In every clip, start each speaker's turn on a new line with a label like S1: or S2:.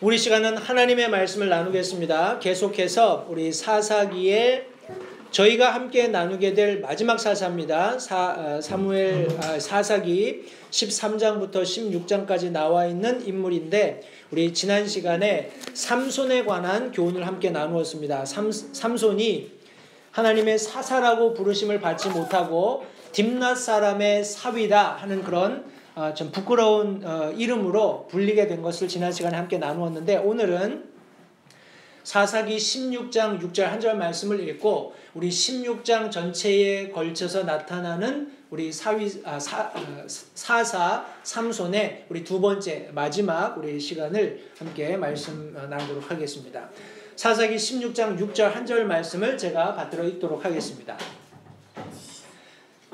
S1: 우리 시간은 하나님의 말씀을 나누겠습니다. 계속해서 우리 사사기에 저희가 함께 나누게 될 마지막 사사입니다. 사사기 13장부터 16장까지 나와 있는 인물인데 우리 지난 시간에 삼손에 관한 교훈을 함께 나누었습니다. 삼손이 하나님의 사사라고 부르심을 받지 못하고 딥낫 사람의 사위다 하는 그런 좀 부끄러운 이름으로 불리게 된 것을 지난 시간에 함께 나누었는데 오늘은 사사기 16장 6절 한 절 말씀을 읽고 우리 16장 전체에 걸쳐서 나타나는 우리 사사 삼손의 우리 두 번째 마지막 우리 시간을 함께 말씀 나누도록 하겠습니다. 사사기 16장 6절 한 절 말씀을 제가 받들어 읽도록 하겠습니다.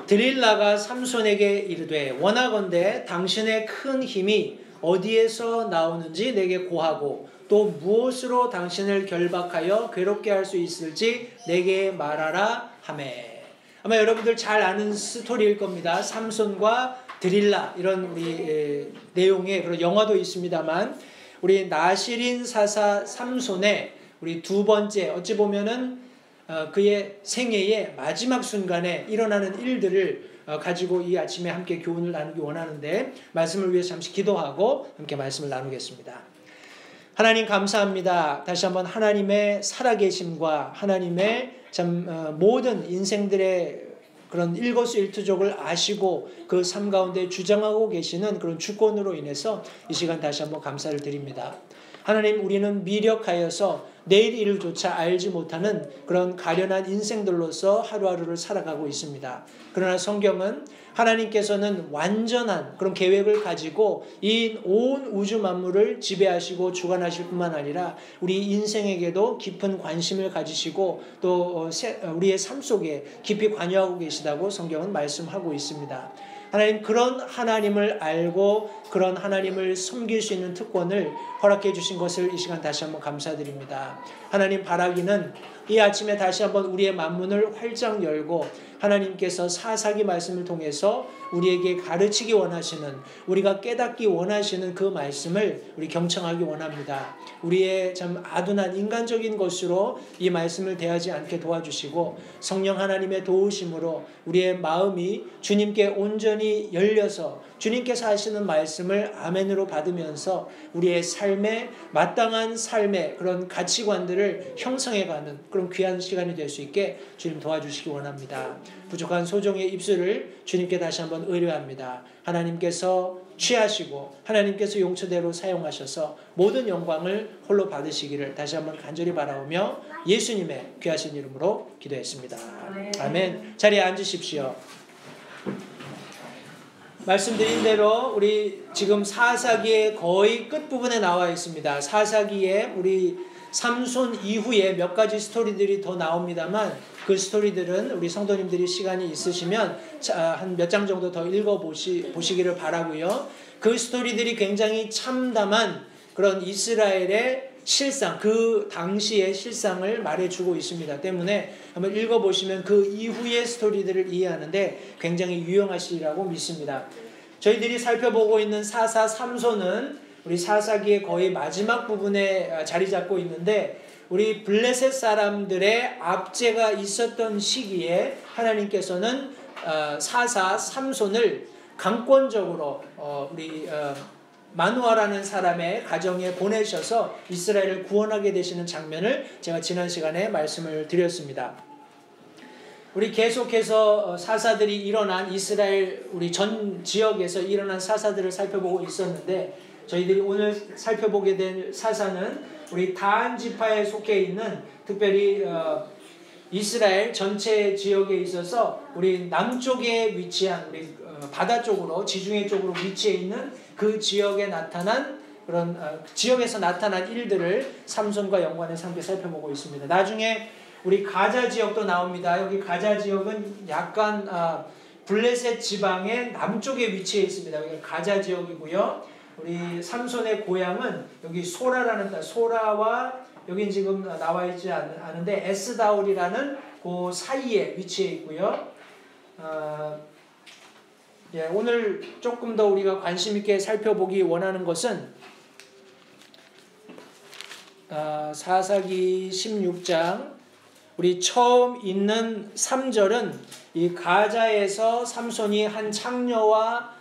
S1: 드릴라가 삼손에게 이르되 원하건대 당신의 큰 힘이 어디에서 나오는지 내게 고하고 또 무엇으로 당신을 결박하여 괴롭게 할 수 있을지 내게 말하라 하매. 아마 여러분들 잘 아는 스토리일 겁니다. 삼손과 드릴라 이런 우리 내용의 그런 영화도 있습니다만 우리 나실인 사사 삼손의 우리 두 번째 어찌 보면은 그의 생애의 마지막 순간에 일어나는 일들을 가지고 이 아침에 함께 교훈을 나누기 원하는데 말씀을 위해서 잠시 기도하고 함께 말씀을 나누겠습니다. 하나님 감사합니다. 다시 한번 하나님의 살아계심과 하나님의 모든 인생들의 그런 일거수일투족을 아시고 그 삶 가운데 주장하고 계시는 그런 주권으로 인해서 이 시간 다시 한번 감사를 드립니다. 하나님 우리는 미력하여서 내일 일조차 알지 못하는 그런 가련한 인생들로서 하루하루를 살아가고 있습니다. 그러나 성경은 하나님께서는 완전한 그런 계획을 가지고 이 온 우주 만물을 지배하시고 주관하실 뿐만 아니라 우리 인생에게도 깊은 관심을 가지시고 또 우리의 삶 속에 깊이 관여하고 계시다고 성경은 말씀하고 있습니다. 하나님 그런 하나님을 알고 그런 하나님을 섬길 수 있는 특권을 허락해 주신 것을 이 시간 다시 한번 감사드립니다. 하나님 바라기는 이 아침에 다시 한번 우리의 만문을 활짝 열고 하나님께서 사사기 말씀을 통해서 우리에게 가르치기 원하시는 우리가 깨닫기 원하시는 그 말씀을 우리 경청하기 원합니다. 우리의 참 아둔한 인간적인 것으로 이 말씀을 대하지 않게 도와주시고 성령 하나님의 도우심으로 우리의 마음이 주님께 온전히 열려서 주님께서 하시는 말씀을 아멘으로 받으면서 우리의 삶에 마땅한 삶의 그런 가치관들을 형성해가는 그런 귀한 시간이 될 수 있게 주님 도와주시기 원합니다. 부족한 소정의 입술을 주님께 다시 한번 의뢰합니다. 하나님께서 취하시고 하나님께서 용처대로 사용하셔서 모든 영광을 홀로 받으시기를 다시 한번 간절히 바라오며 예수님의 귀하신 이름으로 기도했습니다. 아멘. 자리에 앉으십시오. 말씀드린 대로 우리 지금 사사기의 거의 끝부분에 나와 있습니다. 사사기에 우리 삼손 이후에 몇 가지 스토리들이 더 나옵니다만 그 스토리들은 우리 성도님들이 시간이 있으시면 한 몇 장 정도 더 읽어보시기를 바라고요. 그 스토리들이 굉장히 참담한 그런 이스라엘의 실상, 그 당시의 실상을 말해주고 있습니다. 때문에 한번 읽어보시면 그 이후의 스토리들을 이해하는데 굉장히 유용하시리라고 믿습니다. 저희들이 살펴보고 있는 사사 삼손은 우리 사사기의 거의 마지막 부분에 자리 잡고 있는데 우리 블레셋 사람들의 압제가 있었던 시기에 하나님께서는 사사 삼손을 강권적으로 우리 마누아라는 사람의 가정에 보내셔서 이스라엘을 구원하게 되시는 장면을 제가 지난 시간에 말씀을 드렸습니다. 우리 계속해서 사사들이 일어난 이스라엘 우리 전 지역에서 일어난 사사들을 살펴보고 있었는데 저희들이 오늘 살펴보게 될 사사는 우리 다한 지파에 속해 있는 특별히 이스라엘 전체 지역에 있어서 우리 남쪽에 위치한 우리 바다 쪽으로 지중해 쪽으로 위치해 있는 그 지역에 나타난 그런 지역에서 나타난 일들을 삼손과 연관해서 함께 살펴보고 있습니다. 나중에 우리 가자 지역도 나옵니다. 여기 가자 지역은 약간 블레셋 지방의 남쪽에 위치해 있습니다. 여기 가자 지역이고요. 우리 삼손의 고향은 여기 소라라는 소라와 여긴 지금 나와 있지 않은데 에스다올이라는 그 사이에 위치해 있고요. 예, 오늘 조금 더 우리가 관심 있게 살펴보기 원하는 것은 사사기 16장 우리 처음 있는 3절은 이 가자에서 삼손이 한 창녀와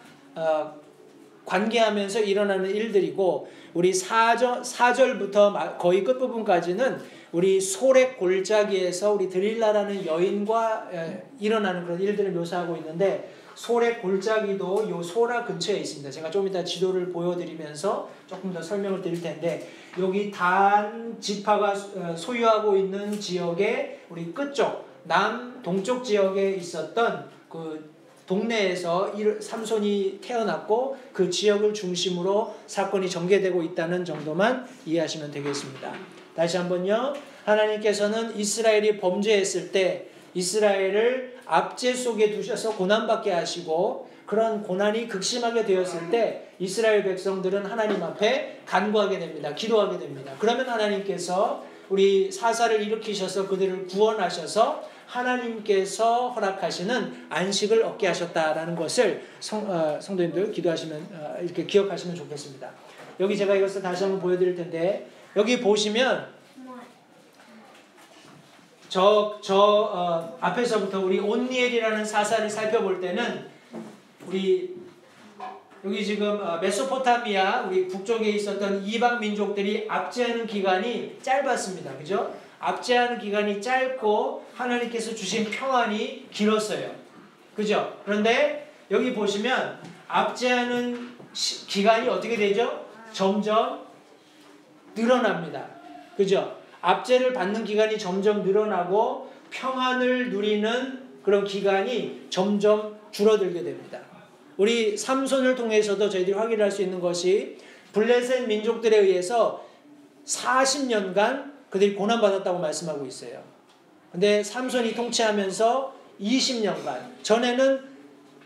S1: 관계하면서 일어나는 일들이고, 우리 4절부터 거의 끝부분까지는 우리 소렉 골짜기에서 우리 드릴라라는 여인과 일어나는 그런 일들을 묘사하고 있는데, 소렉 골짜기도 요 소라 근처에 있습니다. 제가 좀 이따 지도를 보여드리면서 조금 더 설명을 드릴 텐데, 여기 단 지파가 소유하고 있는 지역의 우리 끝쪽 남동쪽 지역에 있었던 그 동네에서 삼손이 태어났고, 그 지역을 중심으로 사건이 전개되고 있다는 정도만 이해하시면 되겠습니다. 다시 한번요. 하나님께서는 이스라엘이 범죄했을 때 이스라엘을 압제 속에 두셔서 고난받게 하시고, 그런 고난이 극심하게 되었을 때 이스라엘 백성들은 하나님 앞에 간구하게 됩니다. 기도하게 됩니다. 그러면 하나님께서 우리 사사를 일으키셔서 그들을 구원하셔서 하나님께서 허락하시는 안식을 얻게 하셨다라는 것을 성도님들 기도하시면 이렇게 기억하시면 좋겠습니다. 여기 제가 이것을 다시 한번 보여드릴 텐데, 여기 보시면 앞에서부터 우리 온니엘이라는 사사를 살펴볼 때는 우리 여기 지금 메소포타미아 우리 북쪽에 있었던 이방 민족들이 압제하는 기간이 짧았습니다. 그죠? 압제하는 기간이 짧고 하나님께서 주신 평안이 길었어요. 그죠? 그런데 여기 보시면 압제하는 기간이 어떻게 되죠? 점점 늘어납니다. 그죠? 압제를 받는 기간이 점점 늘어나고 평안을 누리는 그런 기간이 점점 줄어들게 됩니다. 우리 삼손을 통해서도 저희들이 확인할 수 있는 것이, 블레셋 민족들에 의해서 40년간 그들이 고난받았다고 말씀하고 있어요. 근데 삼손이 통치하면서 20년간, 전에는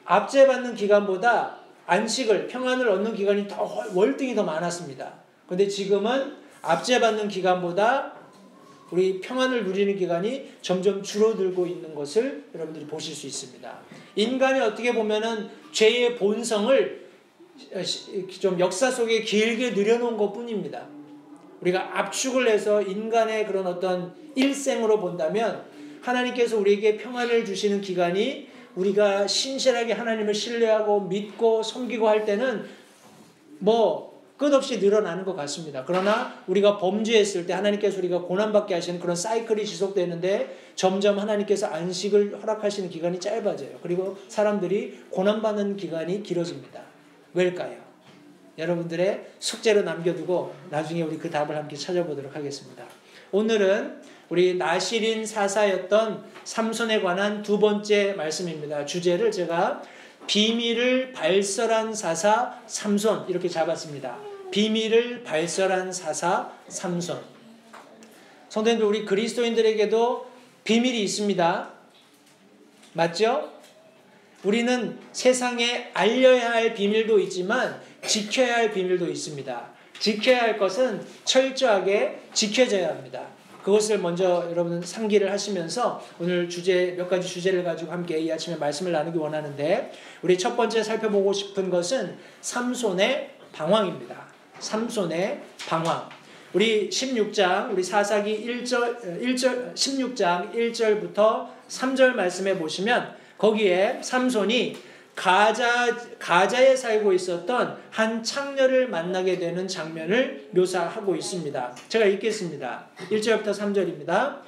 S1: 압제받는 기간보다 안식을, 평안을 얻는 기간이 월등히 더 많았습니다. 근데 지금은 압제받는 기간보다 우리 평안을 누리는 기간이 점점 줄어들고 있는 것을 여러분들이 보실 수 있습니다. 인간이 어떻게 보면은 죄의 본성을 좀 역사 속에 길게 늘여놓은 것 뿐입니다. 우리가 압축을 해서 인간의 그런 어떤 일생으로 본다면, 하나님께서 우리에게 평안을 주시는 기간이 우리가 신실하게 하나님을 신뢰하고 믿고 섬기고 할 때는 끝없이 늘어나는 것 같습니다. 그러나 우리가 범죄했을 때 하나님께서 우리가 고난받게 하시는 그런 사이클이 지속되는데, 점점 하나님께서 안식을 허락하시는 기간이 짧아져요. 그리고 사람들이 고난받는 기간이 길어집니다. 왜일까요? 여러분들의 숙제로 남겨두고 나중에 우리 그 답을 함께 찾아보도록 하겠습니다. 오늘은 우리 나실인 사사였던 삼손에 관한 두 번째 말씀입니다. 주제를 제가 비밀을 발설한 사사 삼손 이렇게 잡았습니다. 비밀을 발설한 사사 삼손. 성도님들, 우리 그리스도인들에게도 비밀이 있습니다. 맞죠? 우리는 세상에 알려야 할 비밀도 있지만 지켜야 할 비밀도 있습니다. 지켜야 할 것은 철저하게 지켜져야 합니다. 그것을 먼저 여러분 상기를 하시면서 오늘 몇 가지 주제를 가지고 함께 이 아침에 말씀을 나누기 원하는데, 우리 첫 번째 살펴보고 싶은 것은 삼손의 방황입니다. 삼손의 방황. 우리 16장, 우리 사사기 16장 1절부터 3절 말씀에 보시면, 거기에 삼손이 가자에 살고 있었던 한 창녀를 만나게 되는 장면을 묘사하고 있습니다. 제가 읽겠습니다. 1절부터 3절입니다.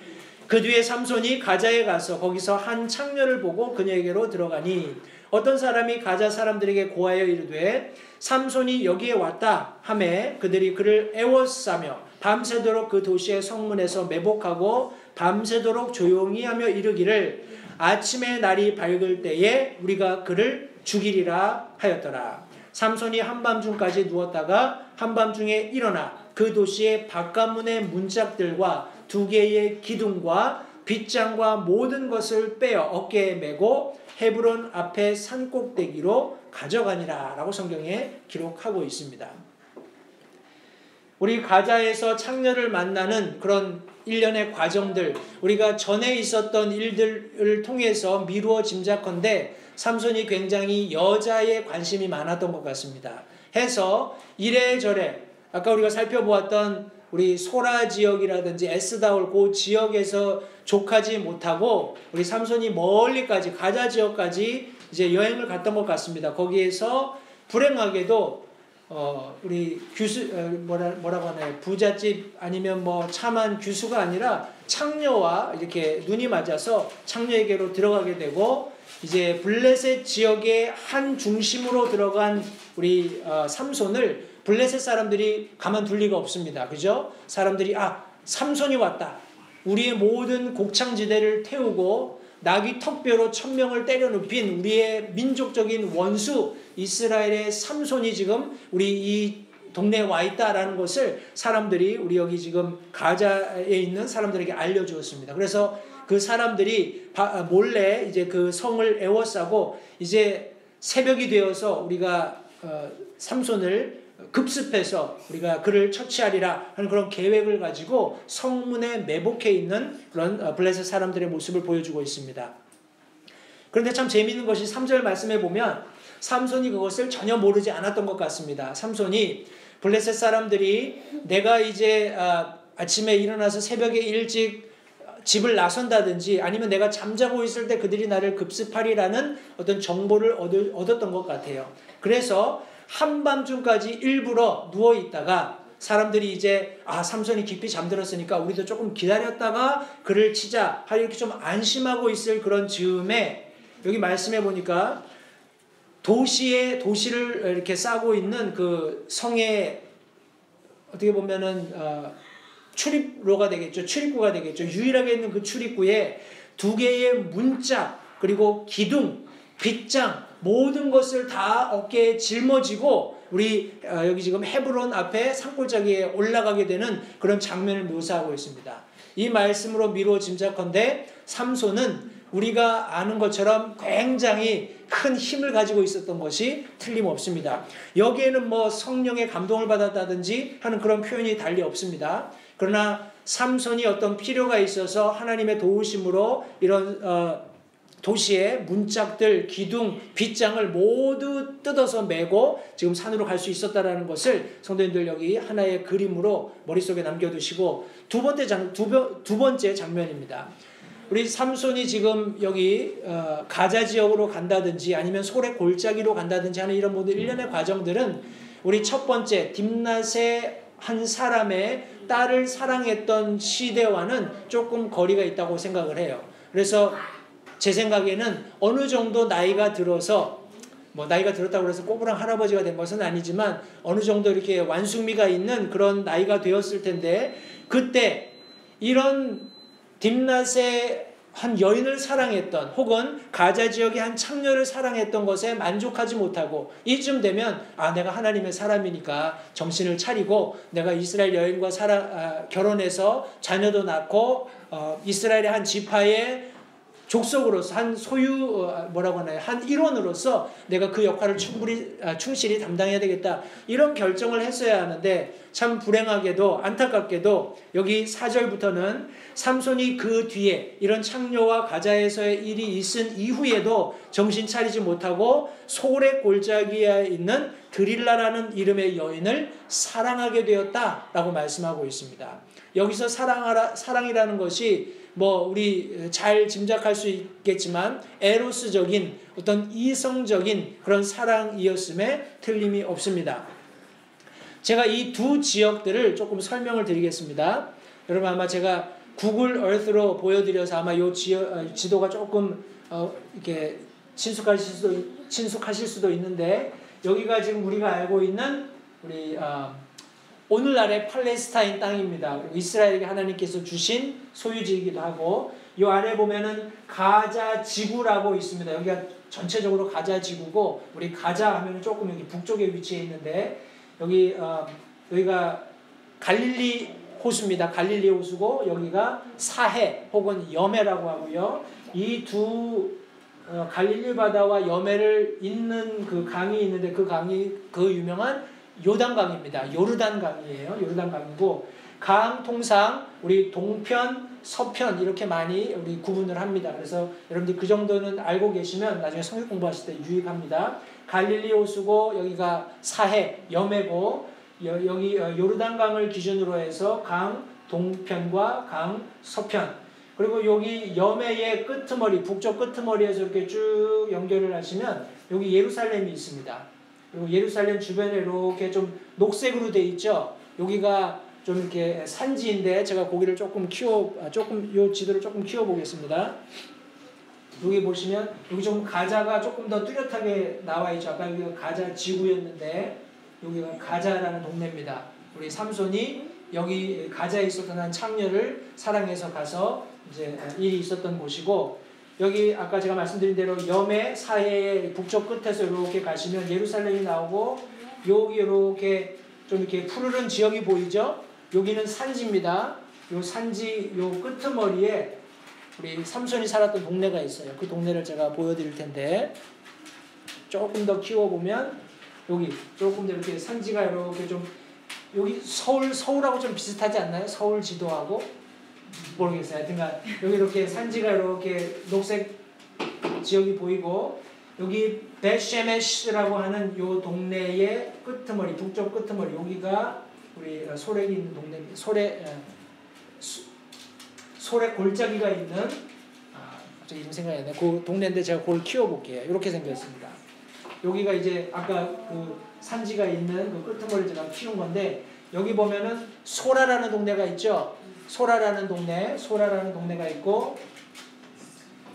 S1: 그 뒤에 삼손이 가자에 가서 거기서 한 창녀를 보고 그녀에게로 들어가니, 어떤 사람이 가자 사람들에게 고하여 이르되 삼손이 여기에 왔다 하매 그들이 그를 애워싸며 밤새도록 그 도시의 성문에서 매복하고 밤새도록 조용히 하며 이르기를, 아침에 날이 밝을 때에 우리가 그를 죽이리라 하였더라. 삼손이 한밤중까지 누웠다가 한밤중에 일어나 그 도시의 바깥문의 문짝들과 2개의 기둥과 빗장과 모든 것을 빼어 어깨에 메고 헤브론 앞에 산꼭대기로 가져가니라 라고 성경에 기록하고 있습니다. 우리 가자에서 창녀를 만나는 그런 일련의 과정들, 우리가 전에 있었던 일들을 통해서 미루어 짐작컨대 삼손이 굉장히 여자에 관심이 많았던 것 같습니다. 해서 이래저래 아까 우리가 살펴보았던 우리 소라 지역이라든지 에스다올 그 지역에서 족하지 못하고 우리 삼손이 멀리까지 가자 지역까지 이제 여행을 갔던 것 같습니다. 거기에서 불행하게도 우리 규수 뭐라고 하나요? 부잣집 아니면 뭐 참한 규수가 아니라 창녀와 이렇게 눈이 맞아서 창녀에게로 들어가게 되고 이제 블레셋 지역의 한 중심으로 들어간 우리 삼손을 블레셋 사람들이 가만둘 리가 없습니다. 그죠? 사람들이 삼손이 왔다. 우리의 모든 곡창지대를 태우고 나귀 턱뼈로 1000명을 때려 눕힌 우리의 민족적인 원수 이스라엘의 삼손이 지금 우리 이 동네에 와 있다라는 것을 사람들이 우리 여기 지금 가자에 있는 사람들에게 알려주었습니다. 그래서 그 사람들이 몰래 이제 그 성을 에워싸고 이제 새벽이 되어서 우리가 삼손을 급습해서 우리가 그를 처치하리라 하는 그런 계획을 가지고 성문에 매복해 있는 그런 블레셋 사람들의 모습을 보여주고 있습니다. 그런데 참 재미있는 것이 3절 말씀에 보면 삼손이 그것을 전혀 모르지 않았던 것 같습니다. 삼손이 블레셋 사람들이 내가 이제 아침에 일어나서 새벽에 일찍 집을 나선다든지 아니면 내가 잠자고 있을 때 그들이 나를 급습하리라는 어떤 정보를 얻었던 것 같아요. 그래서 한밤중까지 일부러 누워있다가 사람들이 이제 삼손이 깊이 잠들었으니까 우리도 조금 기다렸다가 그를 치자 이렇게 좀 안심하고 있을 그런 즈음에 여기 말씀해 보니까 도시를 이렇게 싸고 있는 그 성의 어떻게 보면은 출입로가 되겠죠. 출입구가 되겠죠. 유일하게 있는 그 출입구에 2개의 문짝 그리고 기둥, 빗장 모든 것을 다 어깨에 짊어지고 우리 여기 지금 헤브론 앞에 산골짜기에 올라가게 되는 그런 장면을 묘사하고 있습니다. 이 말씀으로 미루어 짐작컨대 삼손은 우리가 아는 것처럼 굉장히 큰 힘을 가지고 있었던 것이 틀림없습니다. 여기에는 뭐 성령의 감동을 받았다든지 하는 그런 표현이 달리 없습니다. 그러나 삼손이 어떤 필요가 있어서 하나님의 도우심으로 이런 도시의 문짝들, 기둥, 빗장을 모두 뜯어서 메고 지금 산으로 갈 수 있었다라는 것을 성도님들 여기 하나의 그림으로 머릿속에 남겨두시고 두 번째 장면입니다. 우리 삼손이 지금 여기 가자 지역으로 간다든지 아니면 소래 골짜기로 간다든지 하는 이런 모든 일련의 과정들은 우리 첫 번째 딥낫의 한 사람의 딸을 사랑했던 시대와는 조금 거리가 있다고 생각을 해요. 그래서 제 생각에는 어느 정도 나이가 들어서 나이가 들었다고 해서 꼬부랑 할아버지가 된 것은 아니지만 어느 정도 이렇게 완숙미가 있는 그런 나이가 되었을 텐데 그때 이런 딥낫의 한 여인을 사랑했던 혹은 가자 지역의 한 창녀를 사랑했던 것에 만족하지 못하고 이쯤 되면 내가 하나님의 사람이니까 정신을 차리고 내가 이스라엘 여인과 결혼해서 자녀도 낳고 이스라엘의 한 지파의 족속으로서 한 한 일원으로서 내가 그 역할을 충실히 담당해야 되겠다. 이런 결정을 했어야 하는데 참 불행하게도 안타깝게도 여기 4절부터는 삼손이 그 뒤에 이런 창녀와 가자에서의 일이 있은 이후에도 정신 차리지 못하고 소래 골짜기에 있는 드릴라라는 이름의 여인을 사랑하게 되었다라고 말씀하고 있습니다. 여기서 사랑이라는 것이 우리 잘 짐작할 수 있겠지만 에로스적인 어떤 이성적인 그런 사랑이었음에 틀림이 없습니다. 제가 이 두 지역들을 조금 설명을 드리겠습니다. 여러분 아마 제가 구글 얼스로 보여드려서 아마 이 지도가 조금 이렇게 친숙하실 수도 있는데 여기가 지금 우리가 알고 있는 우리 오늘날의 팔레스타인 땅입니다. 이스라엘에게 하나님께서 주신 소유지이기도 하고 이 아래 보면은 가자 지구라고 있습니다. 여기가 전체적으로 가자 지구고 우리 가자 하면 조금 여기 북쪽에 위치해 있는데 여기가 갈릴리 호수입니다. 갈릴리 호수고 여기가 사해 혹은 여메라고 하고요. 이 두 갈릴리 바다와 여메를 잇는 그 강이 있는데 그 강이 그 유명한 요단강입니다. 요르단강이에요. 요르단강이고 강 통상 우리 동편, 서편 이렇게 많이 우리 구분을 합니다. 그래서 여러분들 그 정도는 알고 계시면 나중에 성경 공부하실 때 유익합니다. 갈릴리 호수고 여기가 사해, 염해고 여기 요르단강을 기준으로 해서 강 동편과 강 서편 그리고 여기 염해의 끄트머리, 북쪽 끄트머리에서 이렇게 쭉 연결을 하시면 여기 예루살렘이 있습니다. 그리고 예루살렘 주변에 이렇게 좀 녹색으로 돼 있죠. 여기가 좀 이렇게 산지인데 제가 고기를 조금 요 지도를 조금 키워 보겠습니다. 여기 보시면 여기 좀 가자가 조금 더 뚜렷하게 나와 있죠. 아까 여기가 가자 지구였는데 여기가 가자라는 동네입니다. 우리 삼손이 여기 가자에 있었던 한 창녀를 사랑해서 가서 이제 일이 있었던 곳이고 여기 아까 제가 말씀드린 대로 염해 사해의 북쪽 끝에서 이렇게 가시면 예루살렘이 나오고 여기 이렇게 좀 이렇게 푸르른 지역이 보이죠? 여기는 산지입니다. 요 산지 요 끄트머리에 우리 삼손이 살았던 동네가 있어요. 그 동네를 제가 보여드릴 텐데 조금 더 키워보면 여기 조금 더 이렇게 산지가 이렇게 좀 여기 서울하고 좀 비슷하지 않나요? 서울 지도하고 모르겠어요. 하여튼간 여기 이렇게 산지가 이렇게 녹색 지역이 보이고 여기 벳셰메시라고 하는 요 동네의 끄트머리 북쪽 끄트머리 여기가 우리 소렉이 있는 동네입니다. 소렉 골짜기가 있는 갑자기 이름 생각이 안 나요. 그 동네인데 제가 그걸 키워볼게요. 이렇게 생겼습니다. 여기가 이제 아까 그 산지가 있는 그 끄트머리를 제가 키운 건데 여기 보면은 소라라는 동네가 있죠. 소라라는 동네가 있고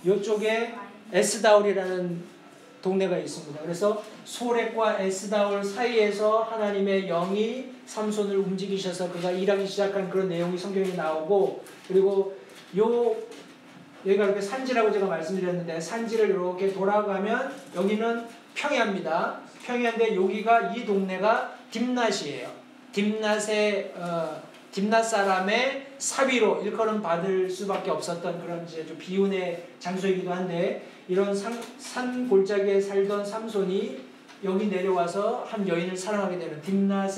S1: 이쪽에 에스다울이라는 동네가 있습니다. 그래서 소렉과 에스다울 사이에서 하나님의 영이 삼손을 움직이셔서 그가 일하기 시작한 그런 내용이 성경에 나오고 그리고 여기가 이렇게 산지라고 제가 말씀드렸는데 산지를 이렇게 돌아가면 여기는 평야입니다. 평야인데 여기가 이 동네가 딥낫이에요. 딥낫 사람의 사비로 일컬음 받을 수밖에 없었던 그런 이제 좀 비운의 장소이기도 한데 이런 산 골짜기에 살던 삼손이 여기 내려와서 한 여인을 사랑하게 되는 딥낫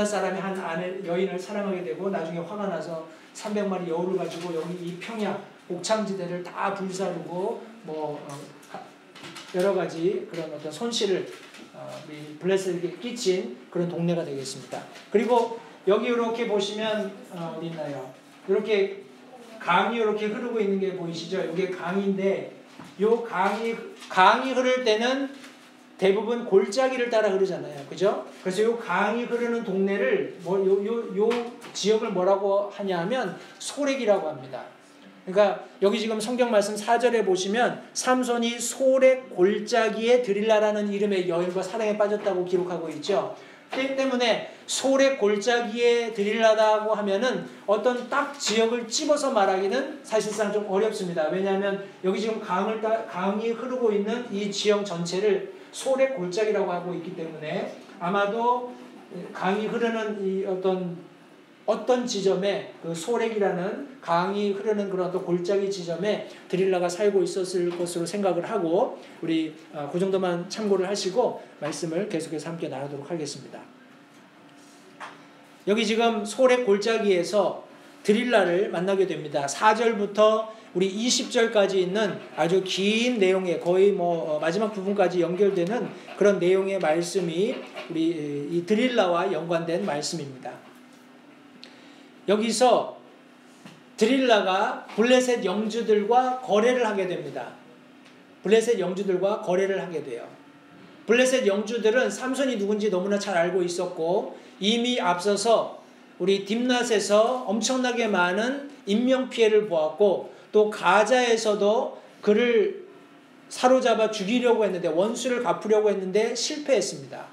S1: 사람이 한 여인을 사랑하게 되고 나중에 화가 나서 300마리 여우를 가지고 여기 이 평야 옥창지대를 다 불사르고 여러 가지 그런 어떤 손실을 우리 블레셋에게 끼친 그런 동네가 되겠습니다. 그리고 여기 이렇게 보시면 어디 있나요? 이렇게 강이 이렇게 흐르고 있는 게 보이시죠? 이게 강인데 요 강이 흐를 때는 대부분 골짜기를 따라 흐르잖아요. 그죠? 그래서 요 강이 흐르는 동네를 요 지역을 뭐라고 하냐면 소렉이라고 합니다. 그러니까 여기 지금 성경 말씀 4절에 보시면 삼손이 소렉 골짜기에 드릴라라는 이름의 여인과 사랑에 빠졌다고 기록하고 있죠. 그렇기 때문에 소렉 골짜기에 드릴라다고 하면은 어떤 딱 지역을 집어서 말하기는 사실상 좀 어렵습니다. 왜냐하면 여기 지금 강이 흐르고 있는 이 지역 전체를 소렉 골짜기라고 하고 있기 때문에 아마도 강이 흐르는 이 어떤 지점에 그 소렉이라는 강이 흐르는 그런 또 골짜기 지점에 드릴라가 살고 있었을 것으로 생각을 하고 우리 그 정도만 참고를 하시고 말씀을 계속해서 함께 나누도록 하겠습니다. 여기 지금 소렉 골짜기에서 드릴라를 만나게 됩니다. 4절부터 우리 20절까지 있는 아주 긴 내용의 거의 마지막 부분까지 연결되는 그런 내용의 말씀이 우리 이 드릴라와 연관된 말씀입니다. 여기서 드릴라가 블레셋 영주들과 거래를 하게 됩니다. 블레셋 영주들과 거래를 하게 돼요. 블레셋 영주들은 삼손이 누군지 너무나 잘 알고 있었고 이미 앞서서 우리 딥낫에서 엄청나게 많은 인명피해를 보았고 또 가자에서도 그를 사로잡아 죽이려고 했는데 원수를 갚으려고 했는데 실패했습니다.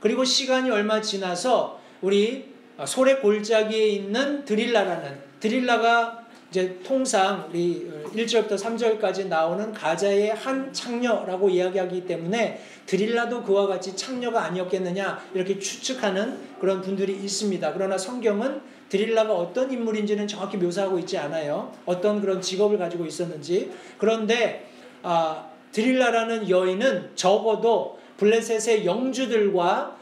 S1: 그리고 시간이 얼마 지나서 우리 소렉 골짜기에 있는 드릴라가 이제 통상 우리 1절부터 3절까지 나오는 가자의 한 창녀라고 이야기하기 때문에 드릴라도 그와 같이 창녀가 아니었겠느냐 이렇게 추측하는 그런 분들이 있습니다. 그러나 성경은 드릴라가 어떤 인물인지는 정확히 묘사하고 있지 않아요. 어떤 그런 직업을 가지고 있었는지. 그런데 드릴라라는 여인은 적어도 블레셋의 영주들과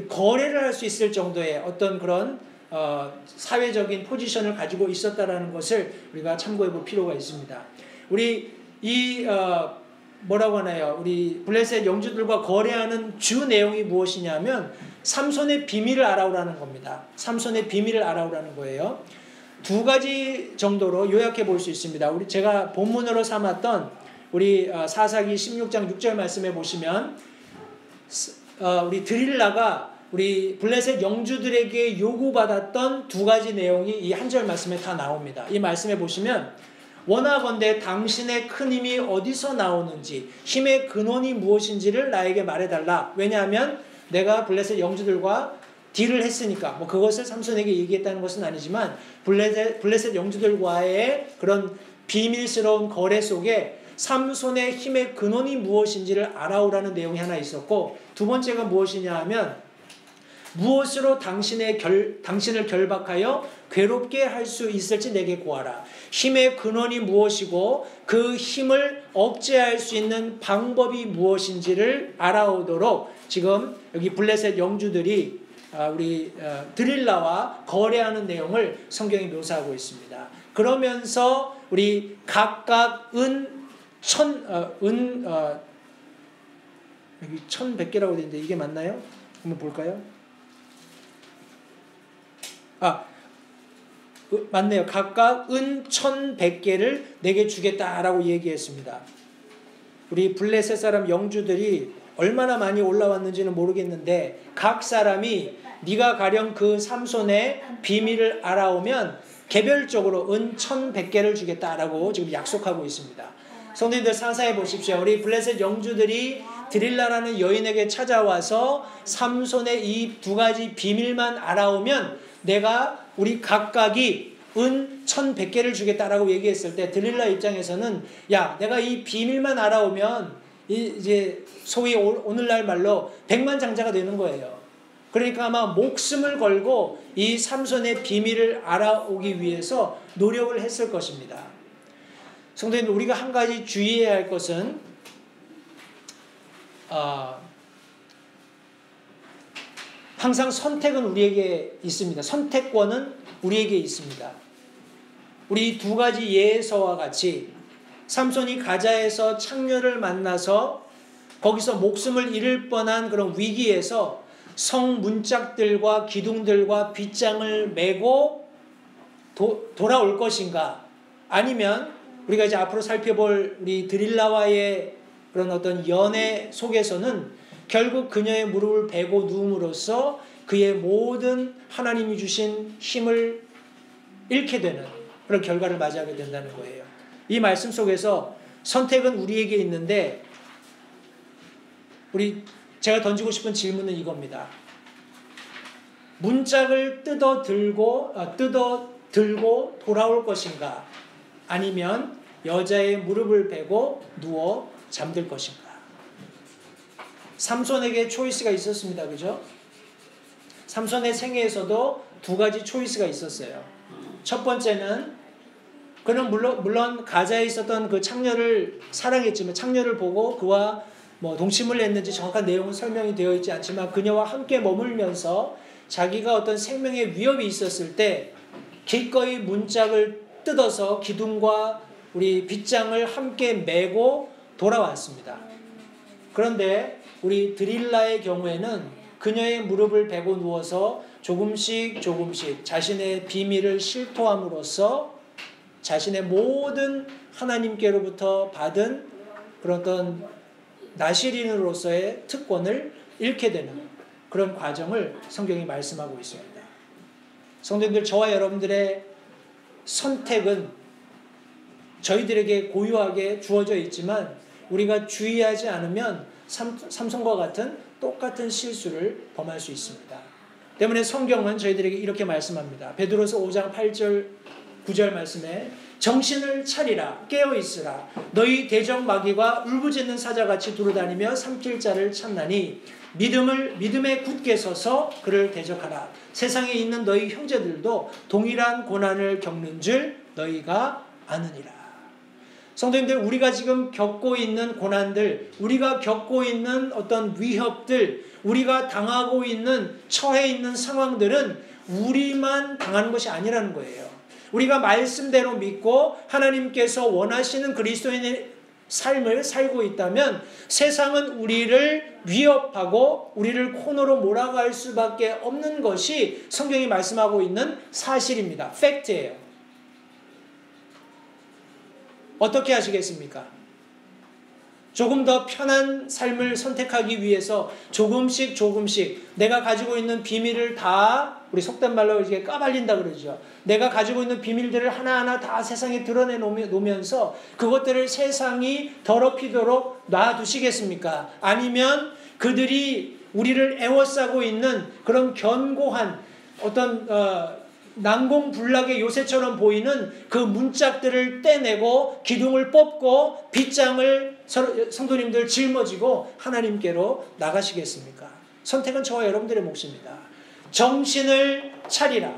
S1: 거래를 할 수 있을 정도의 어떤 그런 사회적인 포지션을 가지고 있었다라는 것을 우리가 참고해 볼 필요가 있습니다. 우리 뭐라고 하나요? 우리 블레셋 영주들과 거래하는 주 내용이 무엇이냐면 삼손의 비밀을 알아오라는 겁니다. 삼손의 비밀을 알아오라는 거예요. 두 가지 정도로 요약해 볼 수 있습니다. 제가 본문으로 삼았던 우리 사사기 16장 6절 말씀해 보시면 우리 드릴라가 우리 블레셋 영주들에게 요구받았던 두 가지 내용이 이 한 절 말씀에 다 나옵니다. 이 말씀에 보시면 원하건대 당신의 큰 힘이 어디서 나오는지 힘의 근원이 무엇인지를 나에게 말해달라. 왜냐하면 내가 블레셋 영주들과 딜을 했으니까 그것을 삼손에게 얘기했다는 것은 아니지만 블레셋 영주들과의 그런 비밀스러운 거래 속에 삼손의 힘의 근원이 무엇인지를 알아오라는 내용이 하나 있었고, 두 번째가 무엇이냐 하면 무엇으로 당신을 결박하여 괴롭게 할 수 있을지 내게 구하라. 힘의 근원이 무엇이고 그 힘을 억제할 수 있는 방법이 무엇인지를 알아오도록 지금 여기 블레셋 영주들이 우리 드릴라와 거래하는 내용을 성경이 묘사하고 있습니다. 그러면서 우리 각각 여기 1100개라고 되어 있는데 이게 맞나요? 한번 볼까요? 맞네요. 각각 1100개를 내게 주겠다라고 얘기했습니다. 우리 블레셋 사람 영주들이 얼마나 많이 올라왔는지는 모르겠는데 각 사람이 네가 가령 그 삼손의 비밀을 알아오면 개별적으로 1100개를 주겠다라고 지금 약속하고 있습니다. 성도님들 상상해 보십시오. 우리 블레셋 영주들이 드릴라라는 여인에게 찾아와서 삼손의 이 두 가지 비밀만 알아오면 내가 우리 각각이 1100개를 주겠다라고 얘기했을 때 드릴라 입장에서는 야, 내가 이 비밀만 알아오면 이제 소위 오늘날 말로 백만장자가 되는 거예요. 그러니까 아마 목숨을 걸고 이 삼손의 비밀을 알아오기 위해서 노력을 했을 것입니다. 성도님, 우리가 한 가지 주의해야 할 것은 항상 선택은 우리에게 있습니다. 선택권은 우리에게 있습니다. 우리 두 가지 예서와 같이 삼손이 가자에서 창녀를 만나서 거기서 목숨을 잃을 뻔한 그런 위기에서 성문짝들과 기둥들과 빗장을 메고 돌아올 것인가, 아니면 우리가 이제 앞으로 살펴볼 우리 드릴라와의 그런 어떤 연애 속에서는 결국 그녀의 무릎을 베고 누움으로써 그의 모든 하나님이 주신 힘을 잃게 되는 그런 결과를 맞이하게 된다는 거예요. 이 말씀 속에서 선택은 우리에게 있는데 제가 던지고 싶은 질문은 이겁니다. 문짝을 뜯어 들고 돌아올 것인가, 아니면 여자의 무릎을 베고 누워 잠들 것인가. 삼손에게 초이스가 있었습니다. 그죠? 삼손의 생애에서도 두 가지 초이스가 있었어요. 첫 번째는 그는 물론 가자에 있었던 그 창녀를 사랑했지만, 창녀를 보고 그와 동침을 했는지 정확한 내용은 설명이 되어 있지 않지만 그녀와 함께 머물면서 자기가 어떤 생명의 위협이 있었을 때 기꺼이 문짝을 뜯어서 기둥과 우리 빗장을 함께 메고 돌아왔습니다. 그런데 우리 드릴라의 경우에는 그녀의 무릎을 베고 누워서 조금씩 자신의 비밀을 실토함으로써 자신의 모든 하나님께로부터 받은 그런 어떤 나시린으로서의 특권을 잃게 되는 그런 과정을 성경이 말씀하고 있습니다. 성도님들, 저와 여러분들의 선택은 저희들에게 고유하게 주어져 있지만 우리가 주의하지 않으면 삼손과 같은 똑같은 실수를 범할 수 있습니다. 때문에 성경은 저희들에게 이렇게 말씀합니다. 베드로서 5장 8절 9절 말씀에 정신을 차리라, 깨어있으라. 너희 대적 마귀가 울부짖는 사자같이 두루다니며 삼킬 자를 찾나니 믿음에 굳게 서서 그를 대적하라. 세상에 있는 너희 형제들도 동일한 고난을 겪는 줄 너희가 아느니라. 성도님들, 우리가 지금 겪고 있는 고난들, 우리가 겪고 있는 어떤 위협들, 우리가 당하고 있는, 처해 있는 상황들은 우리만 당하는 것이 아니라는 거예요. 우리가 말씀대로 믿고 하나님께서 원하시는 그리스도인의 삶을 살고 있다면 세상은 우리를 위협하고 우리를 코너로 몰아갈 수밖에 없는 것이 성경이 말씀하고 있는 사실입니다. 팩트예요. 어떻게 하시겠습니까? 조금 더 편한 삶을 선택하기 위해서 조금씩 내가 가지고 있는 비밀을 다, 우리 속된 말로 이렇게 까발린다 그러죠. 내가 가지고 있는 비밀들을 하나하나 다 세상에 드러내 놓으면서 그것들을 세상이 더럽히도록 놔두시겠습니까? 아니면 그들이 우리를 애워싸고 있는 그런 견고한 어떤 난공불락의 요새처럼 보이는 그 문짝들을 떼내고 기둥을 뽑고 빗장을 성도님들 짊어지고 하나님께로 나가시겠습니까? 선택은 저와 여러분들의 몫입니다. 정신을 차리라.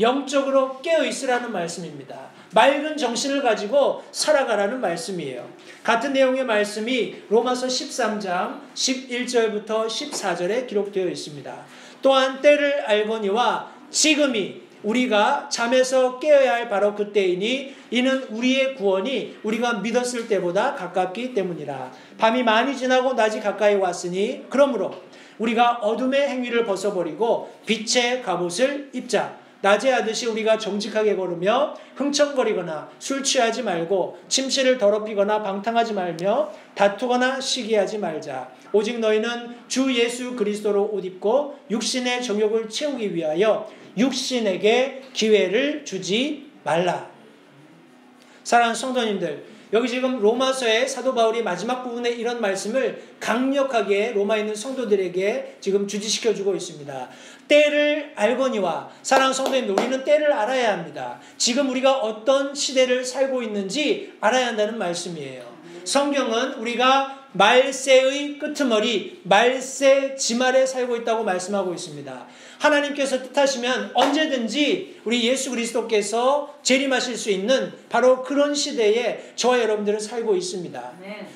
S1: 영적으로 깨어있으라는 말씀입니다. 맑은 정신을 가지고 살아가라는 말씀이에요. 같은 내용의 말씀이 로마서 13장 11절부터 14절에 기록되어 있습니다. 또한 때를 알거니와 지금이 우리가 잠에서 깨어야 할 바로 그때이니 이는 우리의 구원이 우리가 믿었을 때보다 가깝기 때문이라. 밤이 많이 지나고 낮이 가까이 왔으니 그러므로 우리가 어둠의 행위를 벗어버리고 빛의 갑옷을 입자. 낮에 하듯이 우리가 정직하게 걸으며 흥청거리거나 술 취하지 말고 침실을 더럽히거나 방탕하지 말며 다투거나 시기하지 말자. 오직 너희는 주 예수 그리스도로 옷 입고 육신의 정욕을 채우기 위하여 육신에게 기회를 주지 말라. 사랑하는 성도님들, 여기 지금 로마서의 사도 바울이 마지막 부분에 이런 말씀을 강력하게 로마에 있는 성도들에게 지금 주지시켜주고 있습니다. 때를 알거니와, 사랑하는 성도님들, 우리는 때를 알아야 합니다. 지금 우리가 어떤 시대를 살고 있는지 알아야 한다는 말씀이에요. 성경은 우리가 말세의 끄트머리, 말세 지말에 살고 있다고 말씀하고 있습니다. 하나님께서 뜻하시면 언제든지 우리 예수 그리스도께서 재림하실 수 있는 바로 그런 시대에 저와 여러분들은 살고 있습니다.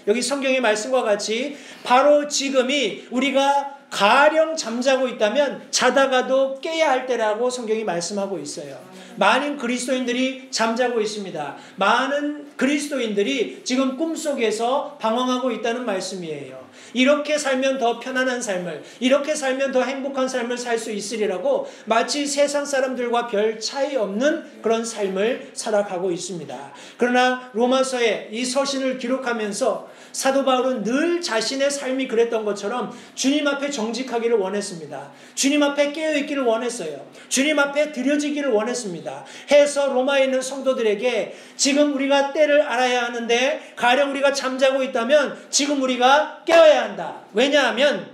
S1: 여기 성경의 말씀과 같이 바로 지금이 우리가 가령 잠자고 있다면 자다가도 깨야 할 때라고 성경이 말씀하고 있어요. 많은 그리스도인들이 잠자고 있습니다. 많은 그리스도인들이 지금 꿈속에서 방황하고 있다는 말씀이에요. 이렇게 살면 더 편안한 삶을, 이렇게 살면 더 행복한 삶을 살 수 있으리라고 마치 세상 사람들과 별 차이 없는 그런 삶을 살아가고 있습니다. 그러나 로마서에 이 서신을 기록하면서 사도 바울은 늘 자신의 삶이 그랬던 것처럼 주님 앞에 정직하기를 원했습니다. 주님 앞에 깨어있기를 원했어요. 주님 앞에 드려지기를 원했습니다. 해서 로마에 있는 성도들에게 지금 우리가 때를 알아야 하는데 가령 우리가 잠자고 있다면 지금 우리가 깨어야 한다. 왜냐하면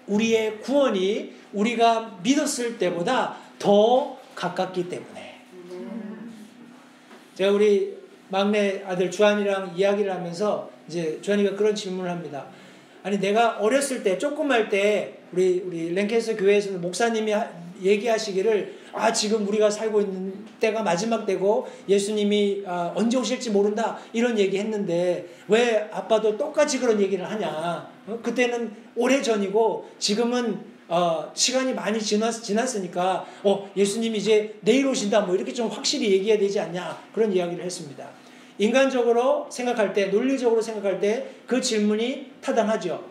S1: 우리의 구원이 우리가 믿었을 때보다 더 가깝기 때문에. 제가 우리 막내 아들 주한이랑 이야기를 하면서 이제 주한이가 그런 질문을 합니다. 아니 내가 어렸을 때 조금 할 때 우리 랭캐스터 교회에서는 목사님이 얘기하시기를 지금 우리가 살고 있는 때가 마지막 때고 예수님이 언제 오실지 모른다 이런 얘기 했는데 왜 아빠도 똑같이 그런 얘기를 하냐. 그때는 오래전이고 지금은 시간이 많이 지났으니까 예수님이 이제 내일 오신다 뭐 이렇게 좀 확실히 얘기해야 되지 않냐 그런 이야기를 했습니다. 인간적으로 생각할 때, 논리적으로 생각할 때 그 질문이 타당하죠.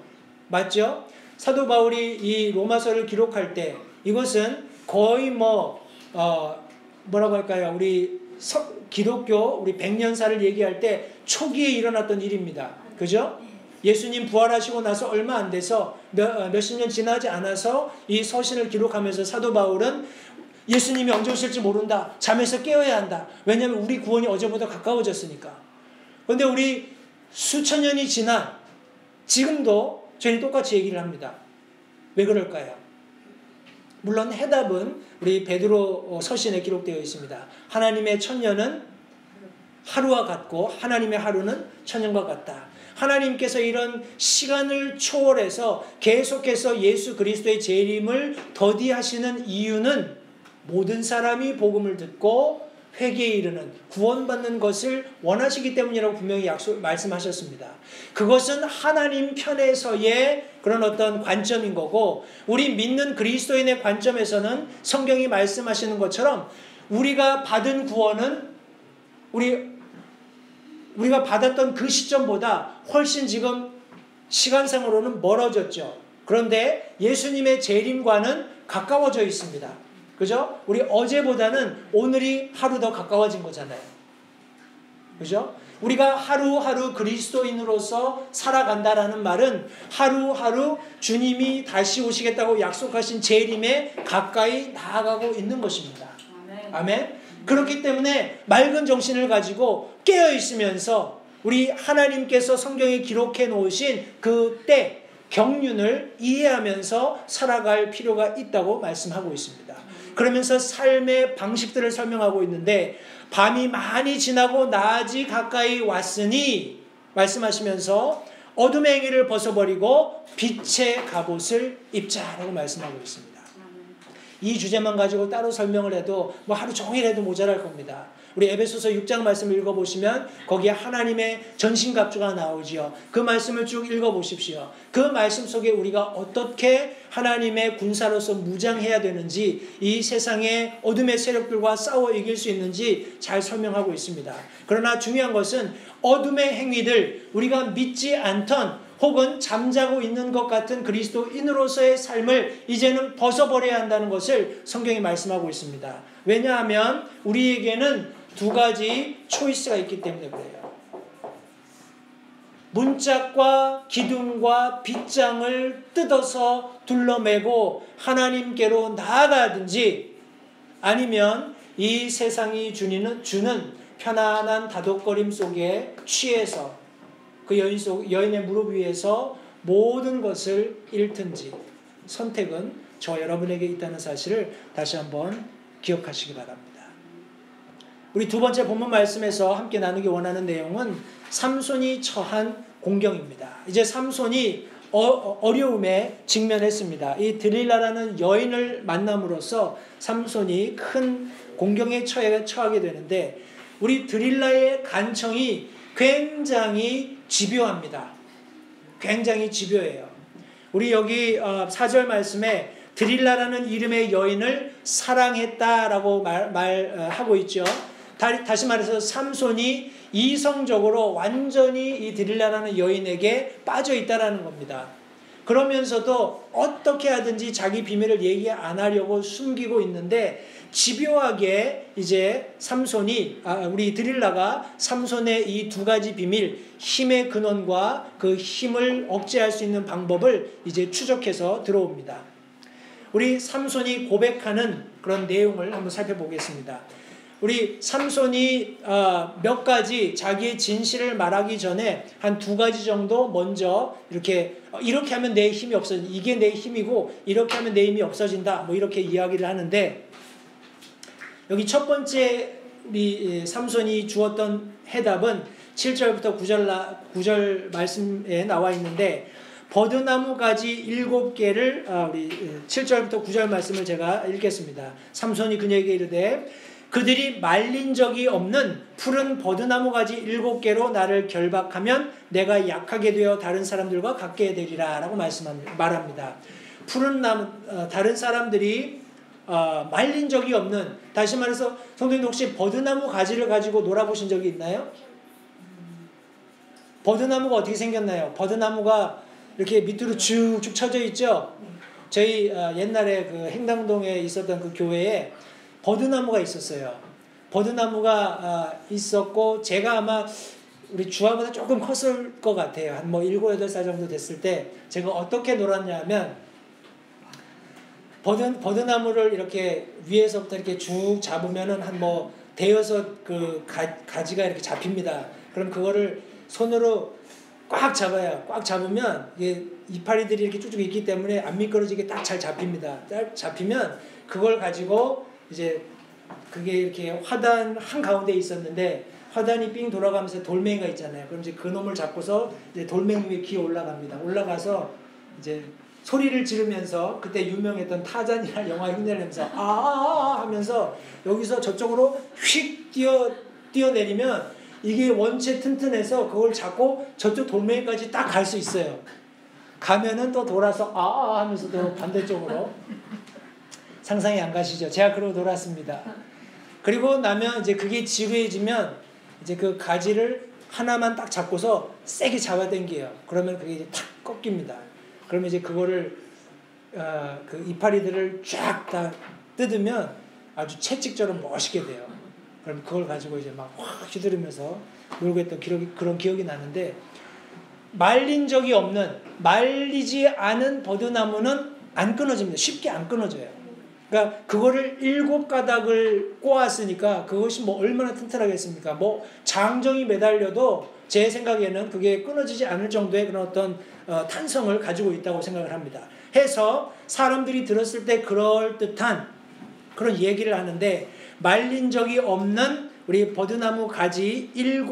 S1: 맞죠? 사도 바울이 이 로마서를 기록할 때 이것은 거의 뭐라고 할까요? 우리 기독교 우리 100년사를 얘기할 때 초기에 일어났던 일입니다. 그죠? 예수님 부활하시고 나서 얼마 안 돼서 몇십 년 지나지 않아서 이 서신을 기록하면서 사도 바울은 예수님이 언제 오실지 모른다. 잠에서 깨어야 한다. 왜냐하면 우리 구원이 어제보다 가까워졌으니까. 그런데 우리 수천 년이 지난 지금도 저희는 똑같이 얘기를 합니다. 왜 그럴까요? 물론 해답은 우리 베드로 서신에 기록되어 있습니다. 하나님의 천년은 하루와 같고 하나님의 하루는 천년과 같다. 하나님께서 이런 시간을 초월해서 계속해서 예수 그리스도의 재림을 더디하시는 이유는 모든 사람이 복음을 듣고 회개에 이르는 구원받는 것을 원하시기 때문이라고 분명히 말씀하셨습니다. 그것은 하나님 편에서의 그런 어떤 관점인 거고, 우리 믿는 그리스도인의 관점에서는 성경이 말씀하시는 것처럼 우리가 받은 구원은 우리가 받았던 그 시점보다 훨씬 지금 시간상으로는 멀어졌죠. 그런데 예수님의 재림과는 가까워져 있습니다. 그죠? 우리 어제보다는 오늘이 하루 더 가까워진 거잖아요. 그죠? 우리가 하루하루 그리스도인으로서 살아간다라는 말은 하루하루 주님이 다시 오시겠다고 약속하신 재림에 가까이 나아가고 있는 것입니다. 아멘. 그렇기 때문에 맑은 정신을 가지고 깨어 있으면서 우리 하나님께서 성경에 기록해 놓으신 그 때 경륜을 이해하면서 살아갈 필요가 있다고 말씀하고 있습니다. 그러면서 삶의 방식들을 설명하고 있는데, 밤이 많이 지나고 낮이 가까이 왔으니 말씀하시면서 어둠의 행위를 벗어버리고 빛의 갑옷을 입자라고 말씀하고 있습니다. 이 주제만 가지고 따로 설명을 해도 뭐 하루 종일 해도 모자랄 겁니다. 우리 에베소서 6장 말씀을 읽어보시면 거기에 하나님의 전신갑주가 나오지요. 그 말씀을 쭉 읽어보십시오. 그 말씀 속에 우리가 어떻게 하나님의 군사로서 무장해야 되는지, 이 세상의 어둠의 세력들과 싸워 이길 수 있는지 잘 설명하고 있습니다. 그러나 중요한 것은 어둠의 행위들, 우리가 믿지 않던 혹은 잠자고 있는 것 같은 그리스도인으로서의 삶을 이제는 벗어버려야 한다는 것을 성경이 말씀하고 있습니다. 왜냐하면 우리에게는 두 가지 초이스가 있기 때문에 그래요. 문짝과 기둥과 빗장을 뜯어서 둘러매고 하나님께로 나아가든지, 아니면 이 세상이 주는 편안한 다독거림 속에 취해서 그 여인의 무릎 위에서 모든 것을 잃든지, 선택은 저 여러분에게 있다는 사실을 다시 한번 기억하시기 바랍니다. 우리 두 번째 본문 말씀에서 함께 나누기 원하는 내용은 삼손이 처한 공경입니다. 이제 삼손이 어려움에 직면했습니다. 이 드릴라라는 여인을 만남으로써 삼손이 큰 공경에 처하게 되는데, 우리 드릴라의 간청이 굉장히 집요합니다. 굉장히 집요해요. 우리 여기 4절 말씀에 드릴라라는 이름의 여인을 사랑했다라고 말하고 있죠. 다시 말해서 삼손이 이성적으로 완전히 이 드릴라라는 여인에게 빠져 있다라는 겁니다. 그러면서도 어떻게 하든지 자기 비밀을 얘기 안 하려고 숨기고 있는데, 집요하게 이제 우리 드릴라가 삼손의 이 두 가지 비밀, 힘의 근원과 그 힘을 억제할 수 있는 방법을 이제 추적해서 들어옵니다. 우리 삼손이 고백하는 그런 내용을 한번 살펴보겠습니다. 우리 삼손이 몇 가지 자기의 진실을 말하기 전에 한 두 가지 정도 먼저 이렇게 하면 내 힘이 없어진다, 이게 내 힘이고 이렇게 하면 내 힘이 없어진다, 뭐 이렇게 이야기를 하는데, 여기 첫 번째 우리 삼손이 주었던 해답은 7절부터 9절 말씀에 나와 있는데, 버드나무 가지 7개를 우리 7절부터 9절 말씀을 제가 읽겠습니다. 삼손이 그녀에게 이르되 그들이 말린 적이 없는 푸른 버드나무 가지 7개로 나를 결박하면 내가 약하게 되어 다른 사람들과 같게 되리라 라고 말합니다. 푸른 나무, 다른 사람들이 말린 적이 없는, 다시 말해서 성도님 혹시 버드나무 가지를 가지고 놀아보신 적이 있나요? 버드나무가 어떻게 생겼나요? 버드나무가 이렇게 밑으로 쭉쭉 쳐져 있죠? 저희 옛날에 그 행당동에 있었던 그 교회에 버드나무가 있었어요. 버드나무가 있었고, 제가 아마 우리 주아보다 조금 컸을 것 같아요. 한 뭐 7, 8살 정도 됐을 때 제가 어떻게 놀았냐면, 버드나무를 이렇게 위에서부터 이렇게 쭉 잡으면은 한 뭐 대여섯 그 가지가 이렇게 잡힙니다. 그럼 그거를 손으로 꽉 잡아요. 꽉 잡으면 이게 이파리들이 이렇게 쭉쭉 있기 때문에 안 미끄러지게 딱 잘 잡힙니다. 딱 잡히면 그걸 가지고 이제 그게 이렇게 화단 한가운데 있었는데, 화단이 삥 돌아가면서 돌멩이가 있잖아요. 그럼 이제 그 놈을 잡고서 이제 돌멩이 위에 기어 올라갑니다. 올라가서 이제 소리를 지르면서 그때 유명했던 타잔이라는 영화 흉내를 내면서 하면서 여기서 저쪽으로 휙 뛰어내리면 이게 원체 튼튼해서 그걸 잡고 저쪽 돌멩이까지 딱 갈 수 있어요. 가면은 또 돌아서 하면서 또 반대쪽으로. 상상이 안 가시죠? 제가 그러고 돌았습니다. 그리고 나면 이제 그게 지루해지면 이제 그 가지를 하나만 딱 잡고서 세게 잡아당겨요. 그러면 그게 이제 탁 꺾입니다. 그러면 이제 그거를 그 이파리들을 쫙 다 뜯으면 아주 채찍처럼 멋있게 돼요. 그럼 그걸 가지고 이제 막 확 휘두르면서 놀고 했던 그런 기억이 나는데, 말리지 않은 버드나무는 안 끊어집니다. 쉽게 안 끊어져요. 그러니까 그거를 7가닥을 꼬았으니까 그것이 뭐 얼마나 튼튼하겠습니까? 뭐 장정이 매달려도 제 생각에는 그게 끊어지지 않을 정도의 그런 어떤 탄성을 가지고 있다고 생각을 합니다. 해서 사람들이 들었을 때 그럴듯한 그런 얘기를 하는데, 말린 적이 없는 우리 버드나무 가지 7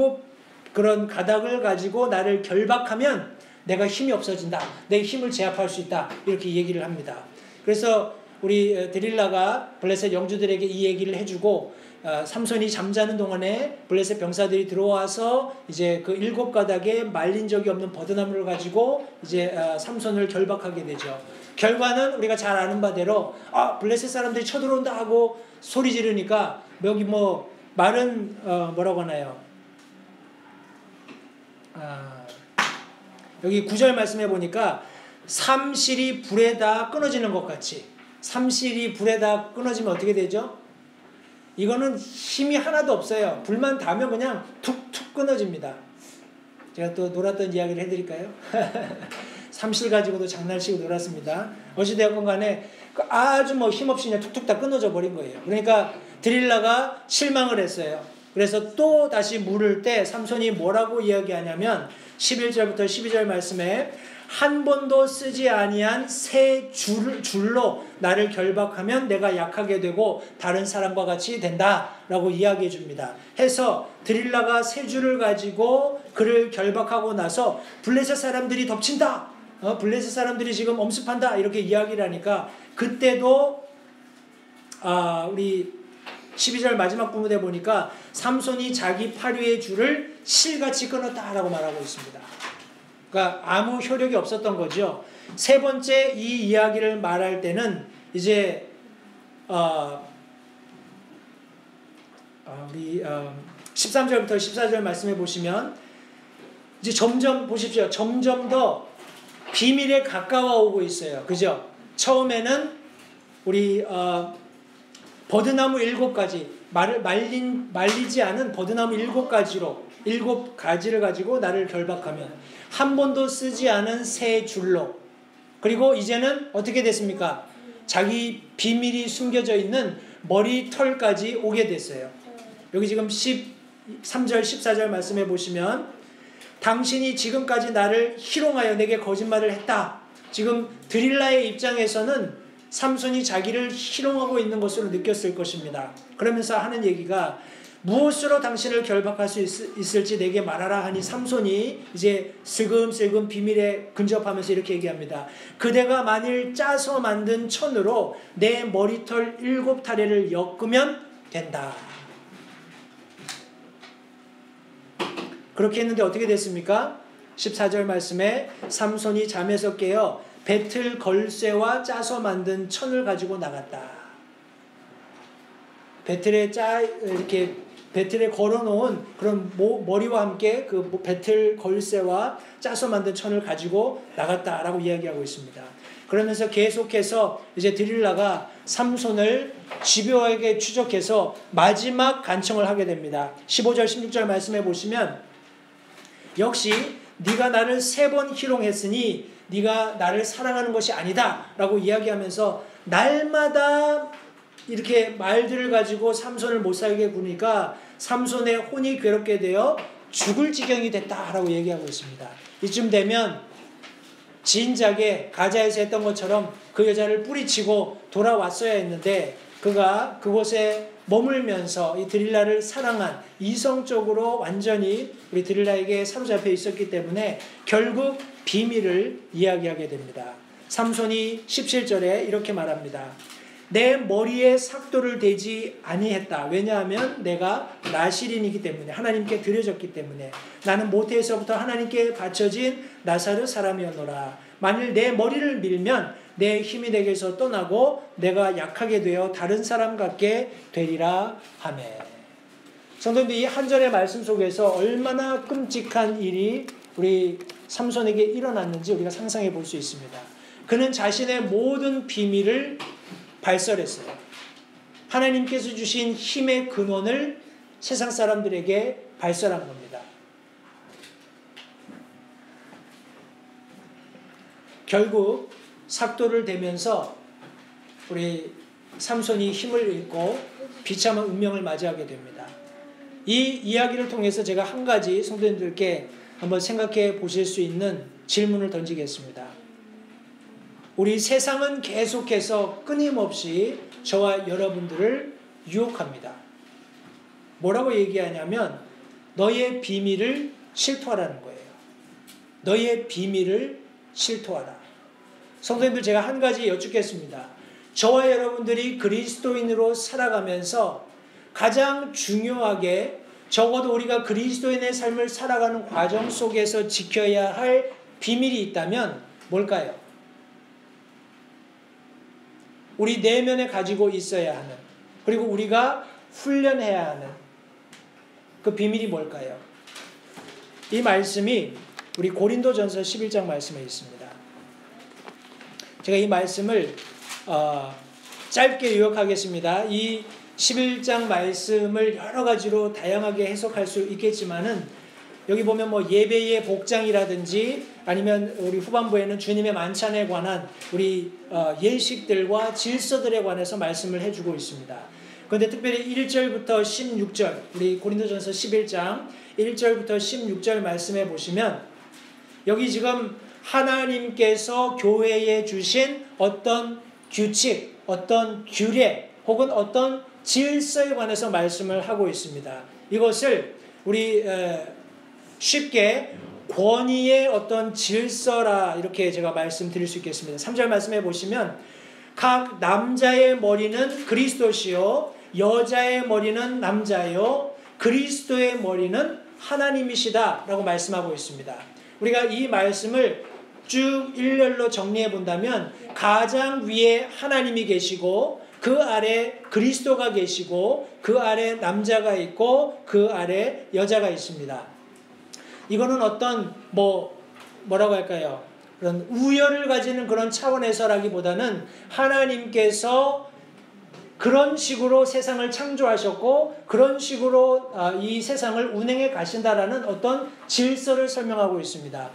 S1: 그런 가닥을 가지고 나를 결박하면 내가 힘이 없어진다. 내 힘을 제압할 수 있다. 이렇게 얘기를 합니다. 그래서 우리 드릴라가 블레셋 영주들에게 이 얘기를 해주고, 삼손이 잠자는 동안에 블레셋 병사들이 들어와서 이제 그 7가닥에 말린 적이 없는 버드나무를 가지고 이제 삼손을 결박하게 되죠. 결과는 우리가 잘 아는 바대로 블레셋 사람들이 쳐들어온다 하고 소리 지르니까 여기 뭐 말은 뭐라고 하나요? 여기 9절 말씀해 보니까 삼실이 불에다 끊어지는 것 같이, 삼실이 불에다 끊어지면 어떻게 되죠? 이거는 힘이 하나도 없어요. 불만 닿으면 그냥 툭툭 끊어집니다. 제가 또 놀았던 이야기를 해드릴까요? 삼실 가지고도 장난치고 놀았습니다. 어찌되었건 간에 아주 뭐 힘없이 그냥 툭툭 다 끊어져 버린 거예요. 그러니까 드릴라가 실망을 했어요. 그래서 또 다시 물을 때 삼손이 뭐라고 이야기하냐면 11절부터 12절 말씀에 한 번도 쓰지 아니한 새 줄로 나를 결박하면 내가 약하게 되고 다른 사람과 같이 된다라고 이야기해 줍니다. 해서 드릴라가 새 줄을 가지고 그를 결박하고 나서 블레셋 사람들이 덮친다. 블레셋 사람들이 지금 엄습한다. 이렇게 이야기를 하니까 그때도 우리 12절 마지막 부분에 보니까 삼손이 자기 팔 위의 줄을 실같이 끊었다라고 말하고 있습니다. 그러니까 아무 효력이 없었던 거죠. 세 번째 이 이야기를 말할 때는 이제 우리 13절부터 14절 말씀해 보시면 이제 점점 보십시오. 점점 더 비밀에 가까워 오고 있어요. 그죠? 처음에는 우리 버드나무 7가지, 말리지 않은 버드나무 7가지를 가지고 나를 결박하면 한 번도 쓰지 않은 새 줄로, 그리고 이제는 어떻게 됐습니까? 자기 비밀이 숨겨져 있는 머리털까지 오게 됐어요. 여기 지금 13절 14절 말씀해 보시면 당신이 지금까지 나를 희롱하여 내게 거짓말을 했다. 지금 드릴라의 입장에서는 삼손이 자기를 희롱하고 있는 것으로 느꼈을 것입니다. 그러면서 하는 얘기가 무엇으로 당신을 결박할 수 있을지 내게 말하라 하니 삼손이 이제 슬금슬금 비밀에 근접하면서 이렇게 얘기합니다. 그대가 만일 짜서 만든 천으로 내 머리털 7타래를 엮으면 된다. 그렇게 했는데 어떻게 됐습니까? 14절 말씀에 삼손이 잠에서 깨어 배틀 걸쇠와 짜서 만든 천을 가지고 나갔다. 배틀에 걸어놓은 그런 머리와 함께 그 배틀 걸쇠와 짜서 만든 천을 가지고 나갔다라고 이야기하고 있습니다. 그러면서 계속해서 이제 드릴라가 삼손을 집요하게 추적해서 마지막 간청을 하게 됩니다. 15절 16절 말씀해 보시면 역시 네가 나를 3번 희롱했으니 네가 나를 사랑하는 것이 아니다 라고 이야기하면서 날마다 이렇게 말들을 가지고 삼손을 못 살게 구니까 삼손의 혼이 괴롭게 되어 죽을 지경이 됐다라고 얘기하고 있습니다. 이쯤 되면 진작에 가자에서 했던 것처럼 그 여자를 뿌리치고 돌아왔어야 했는데 그가 그곳에 머물면서 이 드릴라를 사랑한, 이성적으로 완전히 우리 드릴라에게 사로잡혀 있었기 때문에 결국 비밀을 이야기하게 됩니다. 삼손이 17절에 이렇게 말합니다. 내 머리에 삭도를 대지 아니했다. 왜냐하면 내가 나실인이기 때문에, 하나님께 드려졌기 때문에. 나는 모태에서부터 하나님께 바쳐진 나사렛 사람이었노라. 만일 내 머리를 밀면 내 힘이 내게서 떠나고 내가 약하게 되어 다른 사람 같게 되리라 하매. 성도님들, 이 한 절의 말씀 속에서 얼마나 끔찍한 일이 우리 삼손에게 일어났는지 우리가 상상해 볼 수 있습니다. 그는 자신의 모든 비밀을 발설했어요. 하나님께서 주신 힘의 근원을 세상 사람들에게 발설한 겁니다. 결국 삭도를 대면서 우리 삼손이 힘을 잃고 비참한 운명을 맞이하게 됩니다. 이 이야기를 통해서 제가 한 가지 성도님들께 한번 생각해 보실 수 있는 질문을 던지겠습니다. 우리 세상은 계속해서 끊임없이 저와 여러분들을 유혹합니다. 뭐라고 얘기하냐면 너의 비밀을 실토하라는 거예요. 너의 비밀을 실토하라. 성도님들, 제가 한 가지 여쭙겠습니다. 저와 여러분들이 그리스도인으로 살아가면서 가장 중요하게, 적어도 우리가 그리스도인의 삶을 살아가는 과정 속에서 지켜야 할 비밀이 있다면 뭘까요? 우리 내면에 가지고 있어야 하는, 그리고 우리가 훈련해야 하는 그 비밀이 뭘까요? 이 말씀이 우리 고린도전서 11장 말씀에 있습니다. 제가 이 말씀을 짧게 요약하겠습니다. 이 11장 말씀을 여러 가지로 다양하게 해석할 수 있겠지만은, 여기 보면 뭐 예배의 복장이라든지 아니면 우리 후반부에는 주님의 만찬에 관한 우리 예식들과 질서들에 관해서 말씀을 해주고 있습니다. 그런데 특별히 1절부터 16절, 우리 고린도전서 11장 1절부터 16절 말씀해 보시면, 여기 지금 하나님께서 교회에 주신 어떤 규칙, 어떤 규례 혹은 어떤 질서에 관해서 말씀을 하고 있습니다. 이것을 우리 쉽게 권위의 어떤 질서라 이렇게 제가 말씀드릴 수 있겠습니다. 3절 말씀해 보시면, 각 남자의 머리는 그리스도시요 여자의 머리는 남자요 그리스도의 머리는 하나님이시다 라고 말씀하고 있습니다. 우리가 이 말씀을 쭉 일렬로 정리해 본다면, 가장 위에 하나님이 계시고 그 아래 그리스도가 계시고 그 아래 남자가 있고 그 아래 여자가 있습니다. 이거는 어떤 뭐라고 할까요? 그런 우열을 가지는 그런 차원에서라기보다는 하나님께서 그런 식으로 세상을 창조하셨고 그런 식으로 이 세상을 운행해 가신다라는 어떤 질서를 설명하고 있습니다.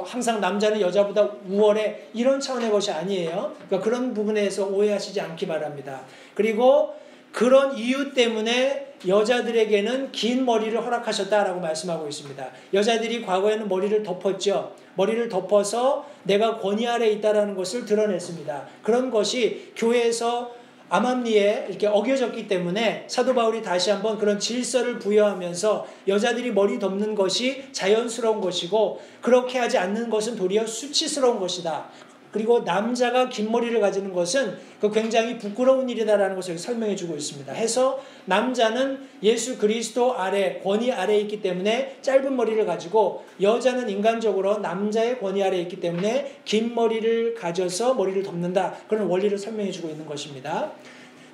S1: 항상 남자는 여자보다 우월해 이런 차원의 것이 아니에요. 그러니까 그런 부분에서 오해하시지 않기 바랍니다. 그리고 그런 이유 때문에 여자들에게는 긴 머리를 허락하셨다라고 말씀하고 있습니다. 여자들이 과거에는 머리를 덮었죠. 머리를 덮어서 내가 권위 아래 있다라는 것을 드러냈습니다. 그런 것이 교회에서 암암리에 이렇게 어겨졌기 때문에 사도 바울이 다시 한번 그런 질서를 부여하면서 여자들이 머리 덮는 것이 자연스러운 것이고 그렇게 하지 않는 것은 도리어 수치스러운 것이다. 그리고 남자가 긴 머리를 가지는 것은 굉장히 부끄러운 일이다라는 것을 설명해 주고 있습니다. 해서 남자는 예수 그리스도 아래, 권위 아래에 있기 때문에 짧은 머리를 가지고, 여자는 인간적으로 남자의 권위 아래에 있기 때문에 긴 머리를 가져서 머리를 덮는다. 그런 원리를 설명해 주고 있는 것입니다.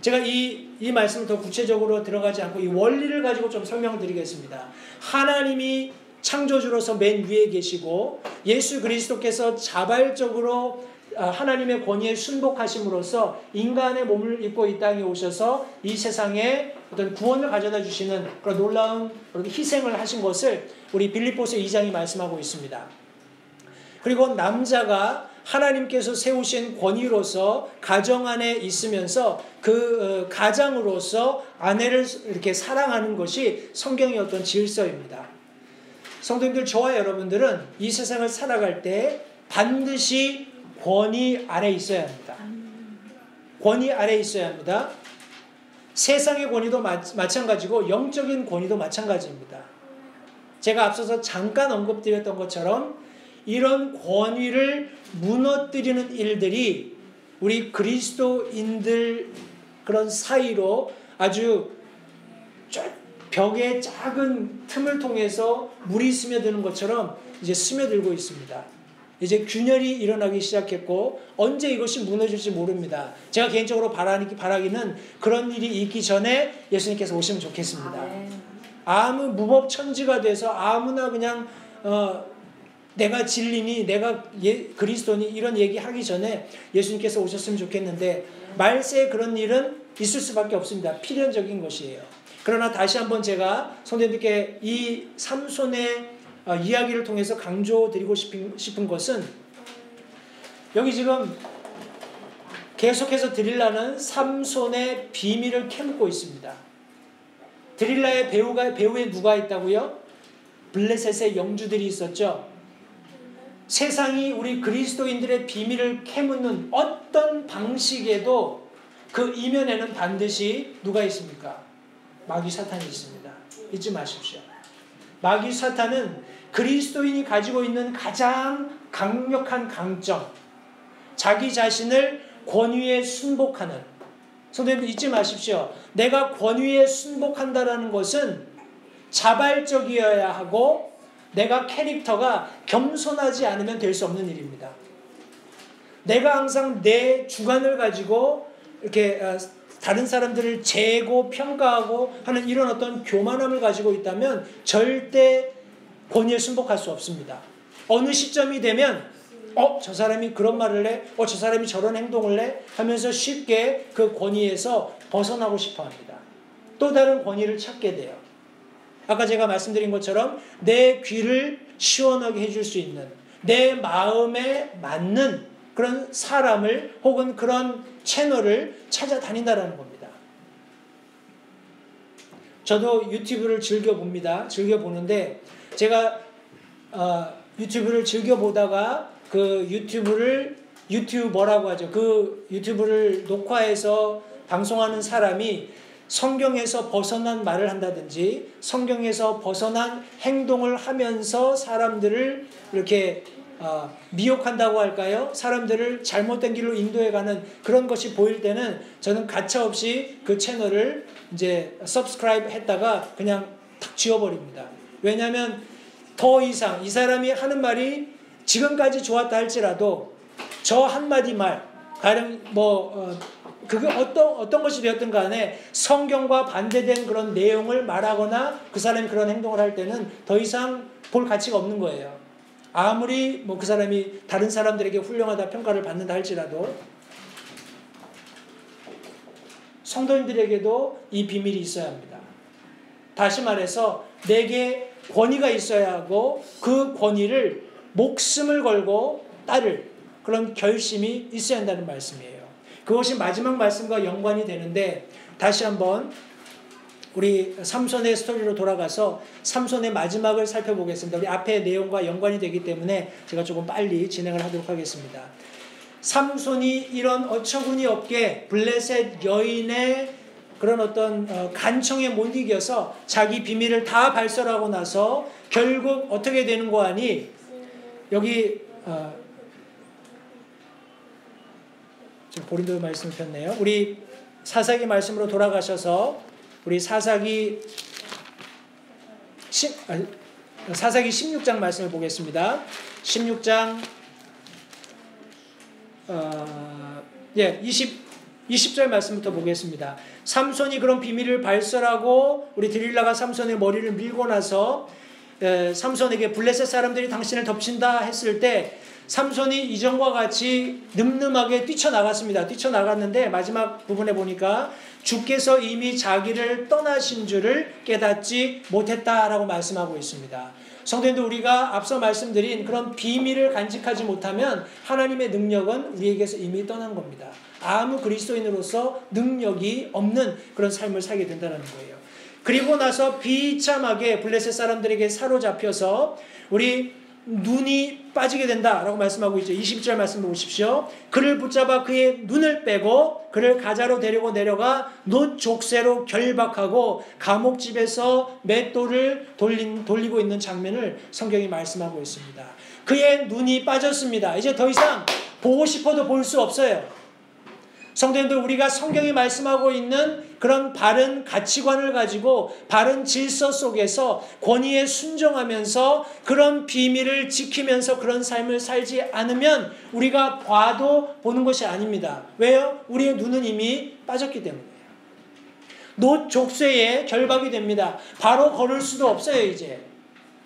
S1: 제가 이 말씀을 더 구체적으로 들어가지 않고 이 원리를 가지고 좀 설명을 드리겠습니다. 하나님이 창조주로서 맨 위에 계시고 예수 그리스도께서 자발적으로 하나님의 권위에 순복하심으로써 인간의 몸을 입고 이 땅에 오셔서 이 세상에 어떤 구원을 가져다 주시는 그런 놀라운 희생을 하신 것을 우리 빌립보서 2장이 말씀하고 있습니다. 그리고 남자가 하나님께서 세우신 권위로서 가정 안에 있으면서 그 가장으로서 아내를 이렇게 사랑하는 것이 성경의 어떤 질서입니다. 성도님들, 저와 여러분들은 이 세상을 살아갈 때 반드시 권위 아래 있어야 합니다. 권위 아래 있어야 합니다. 세상의 권위도 마찬가지고 영적인 권위도 마찬가지입니다. 제가 앞서서 잠깐 언급드렸던 것처럼 이런 권위를 무너뜨리는 일들이 우리 그리스도인들 그런 사이로 아주 벽의 작은 틈을 통해서 물이 스며드는 것처럼 이제 스며들고 있습니다. 이제 균열이 일어나기 시작했고 언제 이것이 무너질지 모릅니다. 제가 개인적으로 바라기는 그런 일이 있기 전에 예수님께서 오시면 좋겠습니다. 아무 무법천지가 돼서 아무나 그냥 내가 진리니 내가 그리스도니 이런 얘기하기 전에 예수님께서 오셨으면 좋겠는데 말세에 그런 일은 있을 수밖에 없습니다. 필연적인 것이에요. 그러나 다시 한번 제가 성도님들께 이 삼손의 이야기를 통해서 강조드리고 싶은 것은 여기 지금 계속해서 드릴라는 삼손의 비밀을 캐묻고 있습니다. 드릴라의 배후에 누가 있다고요? 블레셋의 영주들이 있었죠. 세상이 우리 그리스도인들의 비밀을 캐묻는 어떤 방식에도 그 이면에는 반드시 누가 있습니까? 마귀 사탄이 있습니다. 잊지 마십시오. 마귀 사탄은 그리스도인이 가지고 있는 가장 강력한 강점, 자기 자신을 권위에 순복하는, 성도님들 잊지 마십시오. 내가 권위에 순복한다라는 것은 자발적이어야 하고 내가 캐릭터가 겸손하지 않으면 될 수 없는 일입니다. 내가 항상 내 주관을 가지고 이렇게 다른 사람들을 재고 평가하고 하는 이런 어떤 교만함을 가지고 있다면 절대 권위에 순복할 수 없습니다. 어느 시점이 되면 저 사람이 그런 말을 해? 저 사람이 저런 행동을 해? 하면서 쉽게 그 권위에서 벗어나고 싶어 합니다. 또 다른 권위를 찾게 돼요. 아까 제가 말씀드린 것처럼 내 귀를 시원하게 해줄 수 있는 내 마음에 맞는 그런 사람을 혹은 그런 채널을 찾아다닌다는 겁니다. 저도 유튜브를 즐겨봅니다. 즐겨보는데 제가 유튜브를 즐겨보다가 그 유튜버라고 하죠. 그 유튜브를 녹화해서 방송하는 사람이 성경에서 벗어난 말을 한다든지 성경에서 벗어난 행동을 하면서 사람들을 이렇게 미혹한다고 할까요? 사람들을 잘못된 길로 인도해가는 그런 것이 보일 때는 저는 가차없이 그 채널을 이제 subscribe 했다가 그냥 탁 지워버립니다. 왜냐하면 더 이상 이 사람이 하는 말이 지금까지 좋았다 할지라도 저 한마디 말, 가령 그게 어떤 것이 되었든 간에 성경과 반대된 그런 내용을 말하거나 그 사람이 그런 행동을 할 때는 더 이상 볼 가치가 없는 거예요. 아무리 그 사람이 다른 사람들에게 훌륭하다 평가를 받는다 할지라도 성도인들에게도 이 비밀이 있어야 합니다. 다시 말해서 내게 권위가 있어야 하고 그 권위를 목숨을 걸고 따를 그런 결심이 있어야 한다는 말씀이에요. 그것이 마지막 말씀과 연관이 되는데 다시 한번 우리 삼손의 스토리로 돌아가서 삼손의 마지막을 살펴보겠습니다. 우리 앞의 내용과 연관이 되기 때문에 제가 조금 빨리 진행을 하도록 하겠습니다. 삼손이 이런 어처구니 없게 블레셋 여인의 그런 어떤 간청에 못 이겨서 자기 비밀을 다 발설하고 나서 결국 어떻게 되는 거 아니? 여기 고린도 말씀을 폈네요. 우리 사사기 말씀으로 돌아가셔서 우리 사사기 16장 말씀을 보겠습니다. 16장 20절 말씀부터 보겠습니다. 삼손이 그런 비밀을 발설하고 우리 드릴라가 삼손의 머리를 밀고 나서 삼손에게 블레셋 사람들이 당신을 덮친다 했을 때 삼손이 이전과 같이 늠름하게 뛰쳐나갔습니다. 뛰쳐나갔는데 마지막 부분에 보니까 주께서 이미 자기를 떠나신 줄을 깨닫지 못했다라고 말씀하고 있습니다. 성도님들, 우리가 앞서 말씀드린 그런 비밀을 간직하지 못하면 하나님의 능력은 우리에게서 이미 떠난 겁니다. 아무 그리스도인으로서 능력이 없는 그런 삶을 살게 된다는 거예요. 그리고 나서 비참하게 블레셋 사람들에게 사로잡혀서 우리 눈이 빠지게 된다라고 말씀하고 있죠. 20절 말씀 보십시오. 그를 붙잡아 그의 눈을 빼고 그를 가자로 데리고 내려가 놋 족쇄로 결박하고 감옥집에서 맷돌을 돌리고 있는 장면을 성경이 말씀하고 있습니다. 그의 눈이 빠졌습니다. 이제 더 이상 보고 싶어도 볼 수 없어요. 성도님들, 우리가 성경이 말씀하고 있는 그런 바른 가치관을 가지고 바른 질서 속에서 권위에 순종하면서 그런 비밀을 지키면서 그런 삶을 살지 않으면 우리가 봐도 보는 것이 아닙니다. 왜요? 우리의 눈은 이미 빠졌기 때문이에요. 놋 족쇄에 결박이 됩니다. 바로 걸을 수도 없어요. 이제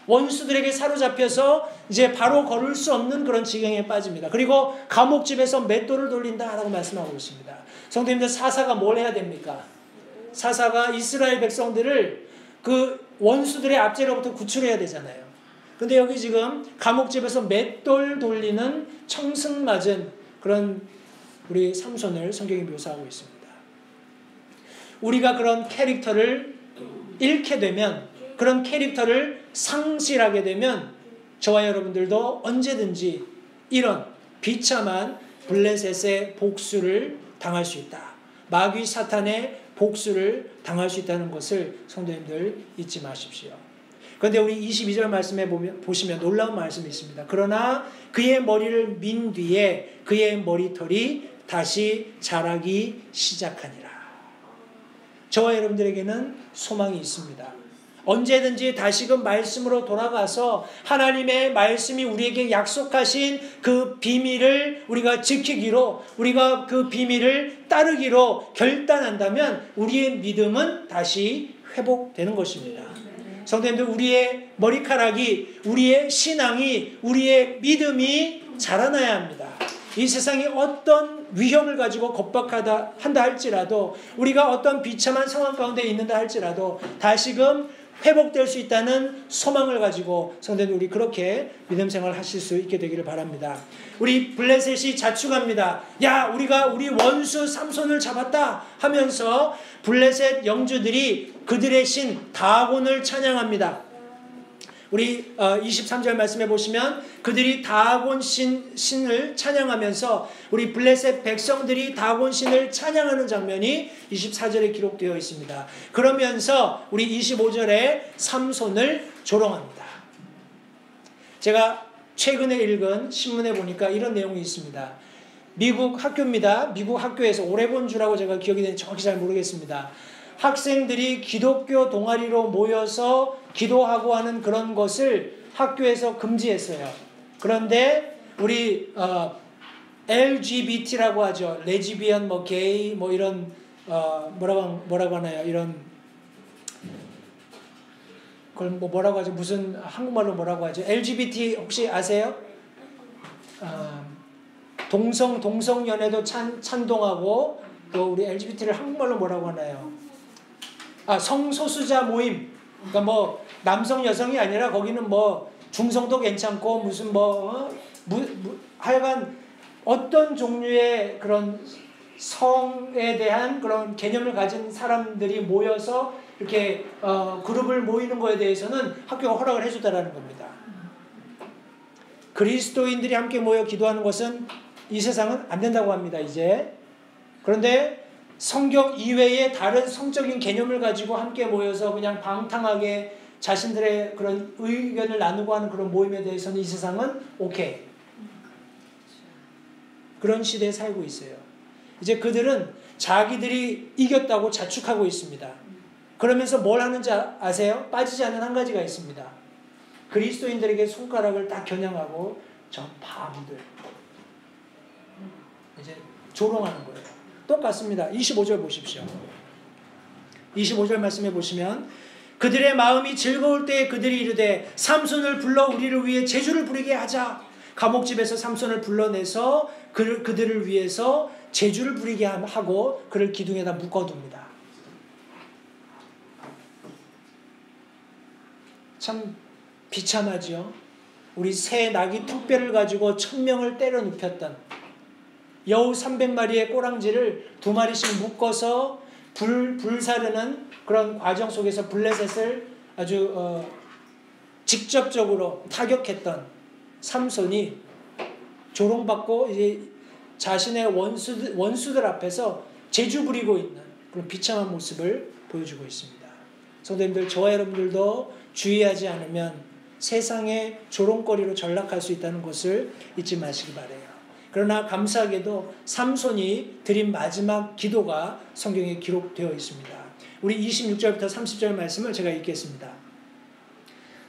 S1: 원수들에게 사로잡혀서 이제 바로 걸을 수 없는 그런 지경에 빠집니다. 그리고 감옥집에서 맷돌을 돌린다라고 말씀하고 있습니다. 성도님들, 사사가 뭘 해야 됩니까? 사사가 이스라엘 백성들을 그 원수들의 압제로부터 구출해야 되잖아요. 근데 여기 지금 감옥집에서 맷돌 돌리는 청승맞은 그런 우리 삼손을 성경이 묘사하고 있습니다. 우리가 그런 캐릭터를 잃게 되면, 그런 캐릭터를 상실하게 되면 저와 여러분들도 언제든지 이런 비참한 블레셋의 복수를 당할 수 있다. 마귀 사탄의 복수를 당할 수 있다는 것을 성도님들 잊지 마십시오. 그런데 우리 22절 말씀에 보시면 놀라운 말씀이 있습니다. 그러나 그의 머리를 민 뒤에 그의 머리털이 다시 자라기 시작하니라. 저와 여러분들에게는 소망이 있습니다. 언제든지 다시금 말씀으로 돌아가서 하나님의 말씀이 우리에게 약속하신 그 비밀을 우리가 지키기로, 우리가 그 비밀을 따르기로 결단한다면 우리의 믿음은 다시 회복되는 것입니다. 성도님들, 우리의 머리카락이, 우리의 신앙이, 우리의 믿음이 자라나야 합니다. 이 세상이 어떤 위험을 가지고 겁박하다 한다 할지라도, 우리가 어떤 비참한 상황 가운데 있는다 할지라도 다시금 회복될 수 있다는 소망을 가지고 성도님, 우리 그렇게 믿음 생활을 하실 수 있게 되기를 바랍니다. 우리 블레셋이 자축합니다. 야, 우리가 우리 원수 삼손을 잡았다 하면서 블레셋 영주들이 그들의 신 다곤을 찬양합니다. 우리 23절 말씀해 보시면 그들이 다곤 신을 찬양하면서 우리 블레셋 백성들이 다곤 신을 찬양하는 장면이 24절에 기록되어 있습니다. 그러면서 우리 25절에 삼손을 조롱합니다. 제가 최근에 읽은 신문에 보니까 이런 내용이 있습니다. 미국 학교입니다. 미국 학교에서 오레곤주라고 제가 기억이 되는지 정확히 잘 모르겠습니다. 학생들이 기독교 동아리로 모여서 기도하고 하는 그런 것을 학교에서 금지했어요. 그런데 우리 LGBT라고 하죠. 레즈비언, 게이, 이런 뭐라고 하나요? 이런 그걸 뭐라고 하죠? 무슨 한국말로 뭐라고 하죠? LGBT 혹시 아세요? 동성연애도 찬동하고, 또 우리 LGBT를 한국말로 뭐라고 하나요? 성소수자 모임. 그러니까 남성 여성이 아니라 거기는 중성도 괜찮고 무슨 하여간 어떤 종류의 그런 성에 대한 그런 개념을 가진 사람들이 모여서 이렇게 그룹을 모이는 거에 대해서는 학교가 허락을 해줬다라는 겁니다. 그리스도인들이 함께 모여 기도하는 것은 이 세상은 안 된다고 합니다. 이제. 그런데 성경 이외의 다른 성적인 개념을 가지고 함께 모여서 그냥 방탕하게 자신들의 그런 의견을 나누고 하는 그런 모임에 대해서는 이 세상은 오케이. 그런 시대에 살고 있어요. 이제 그들은 자기들이 이겼다고 자축하고 있습니다. 그러면서 뭘 하는지 아세요? 빠지지 않는 한 가지가 있습니다. 그리스도인들에게 손가락을 딱 겨냥하고 저 바보들. 이제 조롱하는 거예요. 똑같습니다. 25절 보십시오. 25절 말씀해 보시면 그들의 마음이 즐거울 때에 그들이 이르되 삼손을 불러 우리를 위해 제주를 부리게 하자. 감옥집에서 삼손을 불러내서 그들을 위해서 제주를 부리게 하고 그를 기둥에다 묶어둡니다. 참 비참하죠. 우리 새 나귀 턱뼈를 가지고 1000명을 때려 눕혔던 여우 300마리의 꼬랑지를 2마리씩 묶어서 불사르는 그런 과정 속에서 블레셋을 아주 직접적으로 타격했던 삼손이 조롱받고 이제 자신의 원수들 앞에서 재주 부리고 있는 그런 비참한 모습을 보여주고 있습니다. 성도님들, 저와 여러분들도 주의하지 않으면 세상의 조롱거리로 전락할 수 있다는 것을 잊지 마시기 바라요. 그러나 감사하게도 삼손이 드린 마지막 기도가 성경에 기록되어 있습니다. 우리 26절부터 30절 말씀을 제가 읽겠습니다.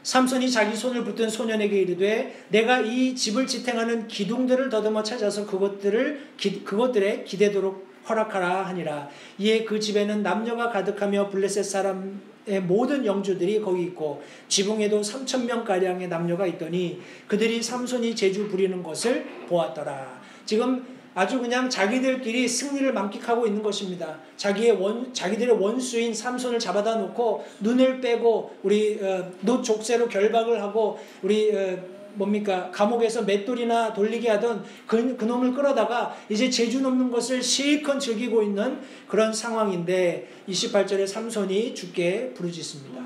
S1: 삼손이 자기 손을 붙든 소년에게 이르되 내가 이 집을 지탱하는 기둥들을 더듬어 찾아서 그것들에 기대도록 허락하라 하니라. 이에 그 집에는 남녀가 가득하며 블레셋 사람의 모든 영주들이 거기 있고 지붕에도 3,000명가량의 남녀가 있더니 그들이 삼손이 재주 부리는 것을 보았더라. 지금 아주 그냥 자기들끼리 승리를 만끽하고 있는 것입니다. 자기들의 원수인 삼손을 잡아다 놓고 눈을 빼고 우리 노족쇄로 결박을 하고 우리 감옥에서 맷돌이나 돌리게 하던 그놈을 끌어다가 이제 재주 넘는 것을 실컷 즐기고 있는 그런 상황인데 28절에 삼손이 주께 부르짖습니다.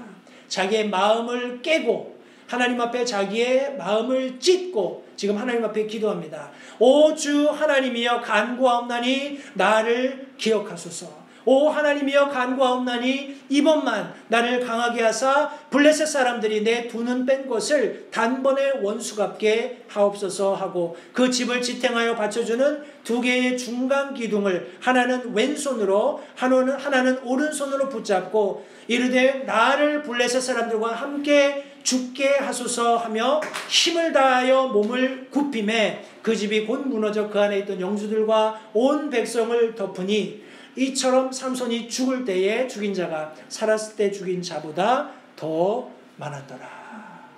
S1: 자기의 마음을 깨고 하나님 앞에 자기의 마음을 찢고 지금 하나님 앞에 기도합니다. 오 주 하나님이여 간구하옵나니 나를 기억하소서. 오 하나님이여 간구하옵나니 이번만 나를 강하게 하사 블레셋 사람들이 내 두 눈 뺀 것을 단번에 원수갚게 하옵소서 하고 그 집을 지탱하여 받쳐주는 두 개의 중간 기둥을 하나는 왼손으로 하나는 오른손으로 붙잡고 이르되 나를 블레셋 사람들과 함께 죽게 하소서 하며 힘을 다하여 몸을 굽힘에 그 집이 곧 무너져 그 안에 있던 영주들과 온 백성을 덮으니 이처럼 삼손이 죽을 때에 죽인 자가 살았을 때 죽인 자보다 더 많았더라.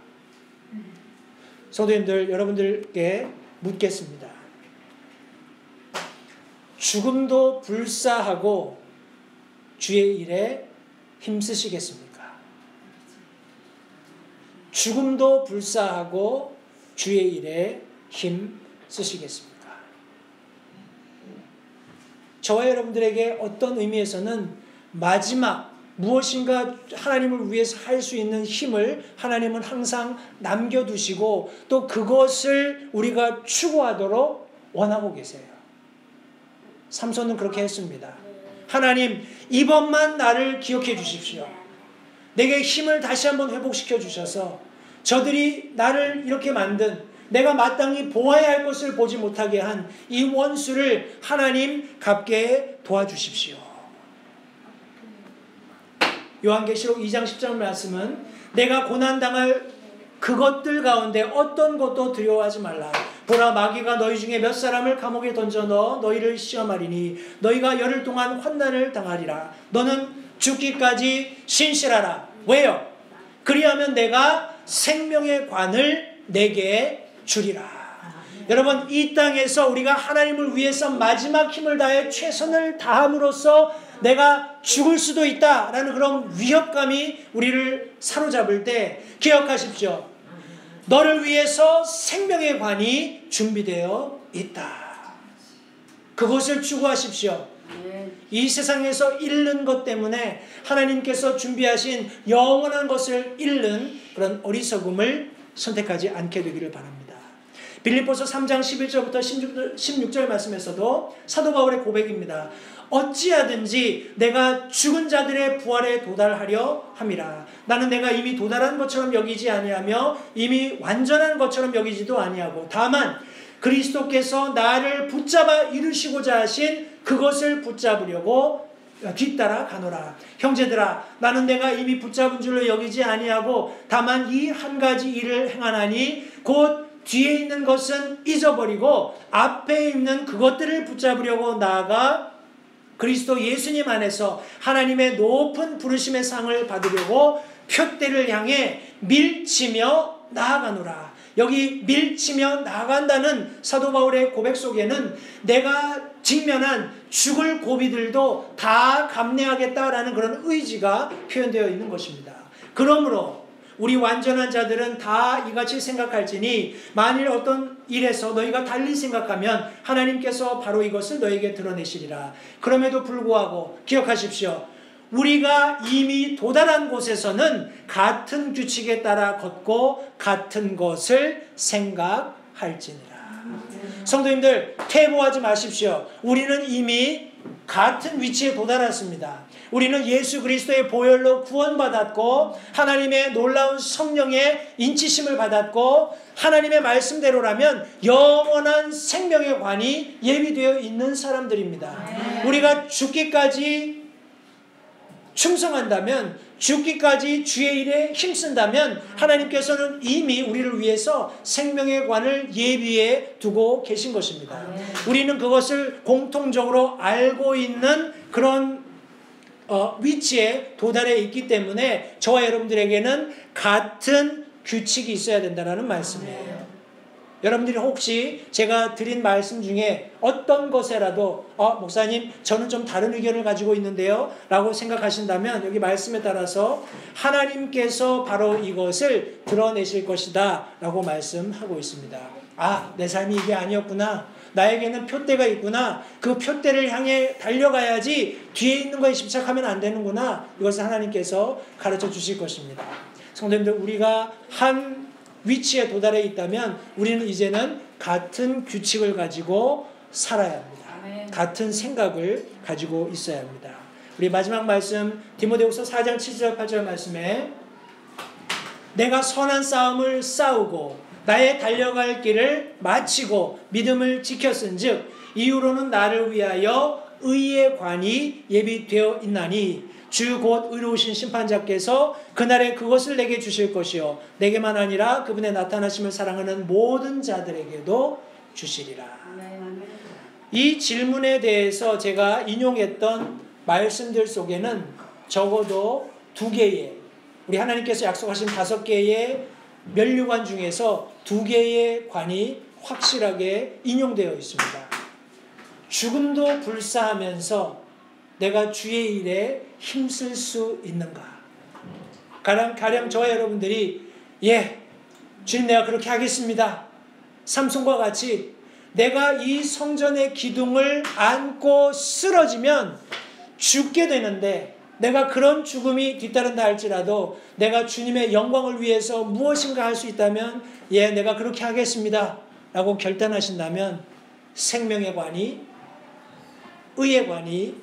S1: 성도님들, 여러분들께 묻겠습니다. 죽음도 불사하고 주의 일에 힘쓰시겠습니까? 죽음도 불사하고 주의 일에 힘쓰시겠습니까? 저와 여러분들에게 어떤 의미에서는 마지막 무엇인가 하나님을 위해서 할 수 있는 힘을 하나님은 항상 남겨두시고 또 그것을 우리가 추구하도록 원하고 계세요. 삼손은 그렇게 했습니다. 하나님, 이번만 나를 기억해 주십시오. 내게 힘을 다시 한번 회복시켜 주셔서 저들이 나를 이렇게 만든 내가 마땅히 보아야 할 것을 보지 못하게 한 이 원수를 하나님 갚게 도와주십시오. 요한계시록 2장 10절 말씀은 내가 고난당할 그것들 가운데 어떤 것도 두려워하지 말라. 보라, 마귀가 너희 중에 몇 사람을 감옥에 던져 넣어 너희를 시험하리니 너희가 열흘 동안 환난을 당하리라. 너는 죽기까지 신실하라. 왜요? 그리하면 내가 생명의 관을 내게 주리라. 여러분, 이 땅에서 우리가 하나님을 위해서 마지막 힘을 다해 최선을 다함으로써 내가 죽을 수도 있다라는 그런 위협감이 우리를 사로잡을 때 기억하십시오. 너를 위해서 생명의 관이 준비되어 있다. 그것을 추구하십시오. 이 세상에서 잃는 것 때문에 하나님께서 준비하신 영원한 것을 잃는 그런 어리석음을 선택하지 않게 되기를 바랍니다. 빌립보서 3장 11절부터 16절 말씀에서도 사도 바울의 고백입니다. 어찌하든지 내가 죽은 자들의 부활에 도달하려 함이라. 나는 내가 이미 도달한 것처럼 여기지 아니하며 이미 완전한 것처럼 여기지도 아니하고 다만 그리스도께서 나를 붙잡아 이루시고자 하신 그것을 붙잡으려고 뒤따라 가노라. 형제들아, 나는 내가 이미 붙잡은 줄로 여기지 아니하고 다만 이 한 가지 일을 행하나니 곧 뒤에 있는 것은 잊어버리고 앞에 있는 그것들을 붙잡으려고 나아가 그리스도 예수님 안에서 하나님의 높은 부르심의 상을 받으려고 표대를 향해 밀치며 나아가노라. 여기 밀치며 나아간다는 사도 바울의 고백 속에는 내가 직면한 죽을 고비들도 다 감내하겠다라는 그런 의지가 표현되어 있는 것입니다. 그러므로 우리 완전한 자들은 다 이같이 생각할지니 만일 어떤 일에서 너희가 달리 생각하면 하나님께서 바로 이것을 너희에게 드러내시리라. 그럼에도 불구하고 기억하십시오. 우리가 이미 도달한 곳에서는 같은 규칙에 따라 걷고 같은 것을 생각할지니라. 성도님들, 퇴보하지 마십시오. 우리는 이미 같은 위치에 도달했습니다. 우리는 예수 그리스도의 보혈로 구원받았고 하나님의 놀라운 성령의 인치심을 받았고 하나님의 말씀대로라면 영원한 생명의 관이 예비되어 있는 사람들입니다. 우리가 죽기까지 충성한다면, 죽기까지 주의 일에 힘쓴다면 하나님께서는 이미 우리를 위해서 생명의 관을 예비해 두고 계신 것입니다. 우리는 그것을 공통적으로 알고 있는 그런 위치에 도달해 있기 때문에 저와 여러분들에게는 같은 규칙이 있어야 된다는 말씀이에요. 여러분들이 혹시 제가 드린 말씀 중에 어떤 것에라도 목사님 저는 좀 다른 의견을 가지고 있는데요 라고 생각하신다면 여기 말씀에 따라서 하나님께서 바로 이것을 드러내실 것이다 라고 말씀하고 있습니다. 내 삶이 이게 아니었구나, 나에게는 표대가 있구나, 그 표대를 향해 달려가야지 뒤에 있는 거에 집착하면 안 되는구나, 이것을 하나님께서 가르쳐 주실 것입니다. 성도님들, 우리가 한 위치에 도달해 있다면 우리는 이제는 같은 규칙을 가지고 살아야 합니다. 같은 생각을 가지고 있어야 합니다. 우리 마지막 말씀 디모데후서 4장 7절 8절 말씀에 내가 선한 싸움을 싸우고 나의 달려갈 길을 마치고 믿음을 지켰은즉 이후로는 나를 위하여 의의 관이 예비되어 있나니 주 곧 의로우신 심판자께서 그날에 그것을 내게 주실 것이요 내게만 아니라 그분의 나타나심을 사랑하는 모든 자들에게도 주시리라. 이 질문에 대해서 제가 인용했던 말씀들 속에는 적어도 2개의, 우리 하나님께서 약속하신 5개의 면류관 중에서 2개의 관이 확실하게 인용되어 있습니다. 죽음도 불사하면서 내가 주의 일에 힘쓸 수 있는가? 가령 저와 여러분들이 주님 내가 그렇게 하겠습니다. 삼손과 같이 내가 이 성전의 기둥을 안고 쓰러지면 죽게 되는데 내가 그런 죽음이 뒤따른다 할지라도 내가 주님의 영광을 위해서 무엇인가 할 수 있다면 내가 그렇게 하겠습니다 라고 결단하신다면 생명의 관이, 의의 관이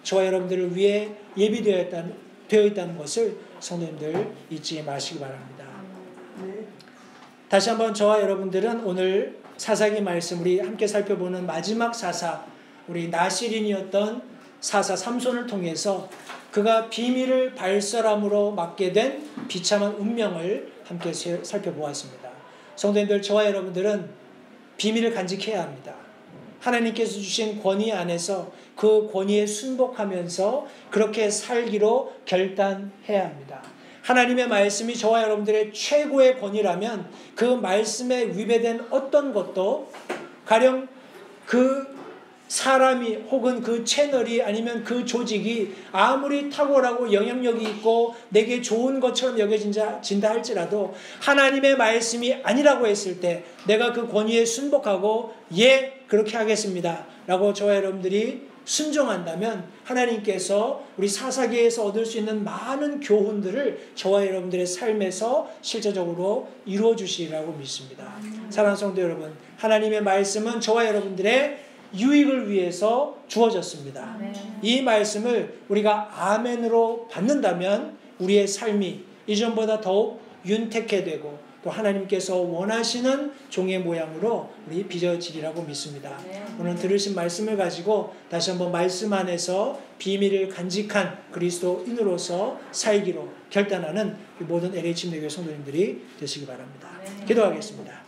S1: 저와 여러분들을 위해 예비되어 있다는 것을 성도님들 잊지 마시기 바랍니다. 다시 한번 저와 여러분들은 오늘 사사기 말씀, 우리 함께 살펴보는 마지막 사사, 우리 나실인이었던 사사 삼손을 통해서 그가 비밀을 발설함으로 맞게 된 비참한 운명을 함께 살펴보았습니다. 성도님들, 저와 여러분들은 비밀을 간직해야 합니다. 하나님께서 주신 권위 안에서 그 권위에 순복하면서 그렇게 살기로 결단해야 합니다. 하나님의 말씀이 저와 여러분들의 최고의 권위라면 그 말씀에 위배된 어떤 것도, 가령 그 사람이 혹은 그 채널이 아니면 그 조직이 아무리 탁월하고 영향력이 있고 내게 좋은 것처럼 여겨진다 할지라도 하나님의 말씀이 아니라고 했을 때 내가 그 권위에 순복하고 그렇게 하겠습니다 라고 저와 여러분들이 순종한다면 하나님께서 우리 사사기에서 얻을 수 있는 많은 교훈들을 저와 여러분들의 삶에서 실제적으로 이루어 주시리라고 믿습니다. 사랑하는 성도 여러분, 하나님의 말씀은 저와 여러분들의 유익을 위해서 주어졌습니다. 이 말씀을 우리가 아멘으로 받는다면 우리의 삶이 이전보다 더욱 윤택해 되고 또 하나님께서 원하시는 종의 모양으로 우리 빚어지리라고 믿습니다. 오늘 들으신 말씀을 가지고 다시 한번 말씀 안에서 비밀을 간직한 그리스도인으로서 살기로 결단하는 모든 LH임대교회 성도님들이 되시기 바랍니다. 기도하겠습니다.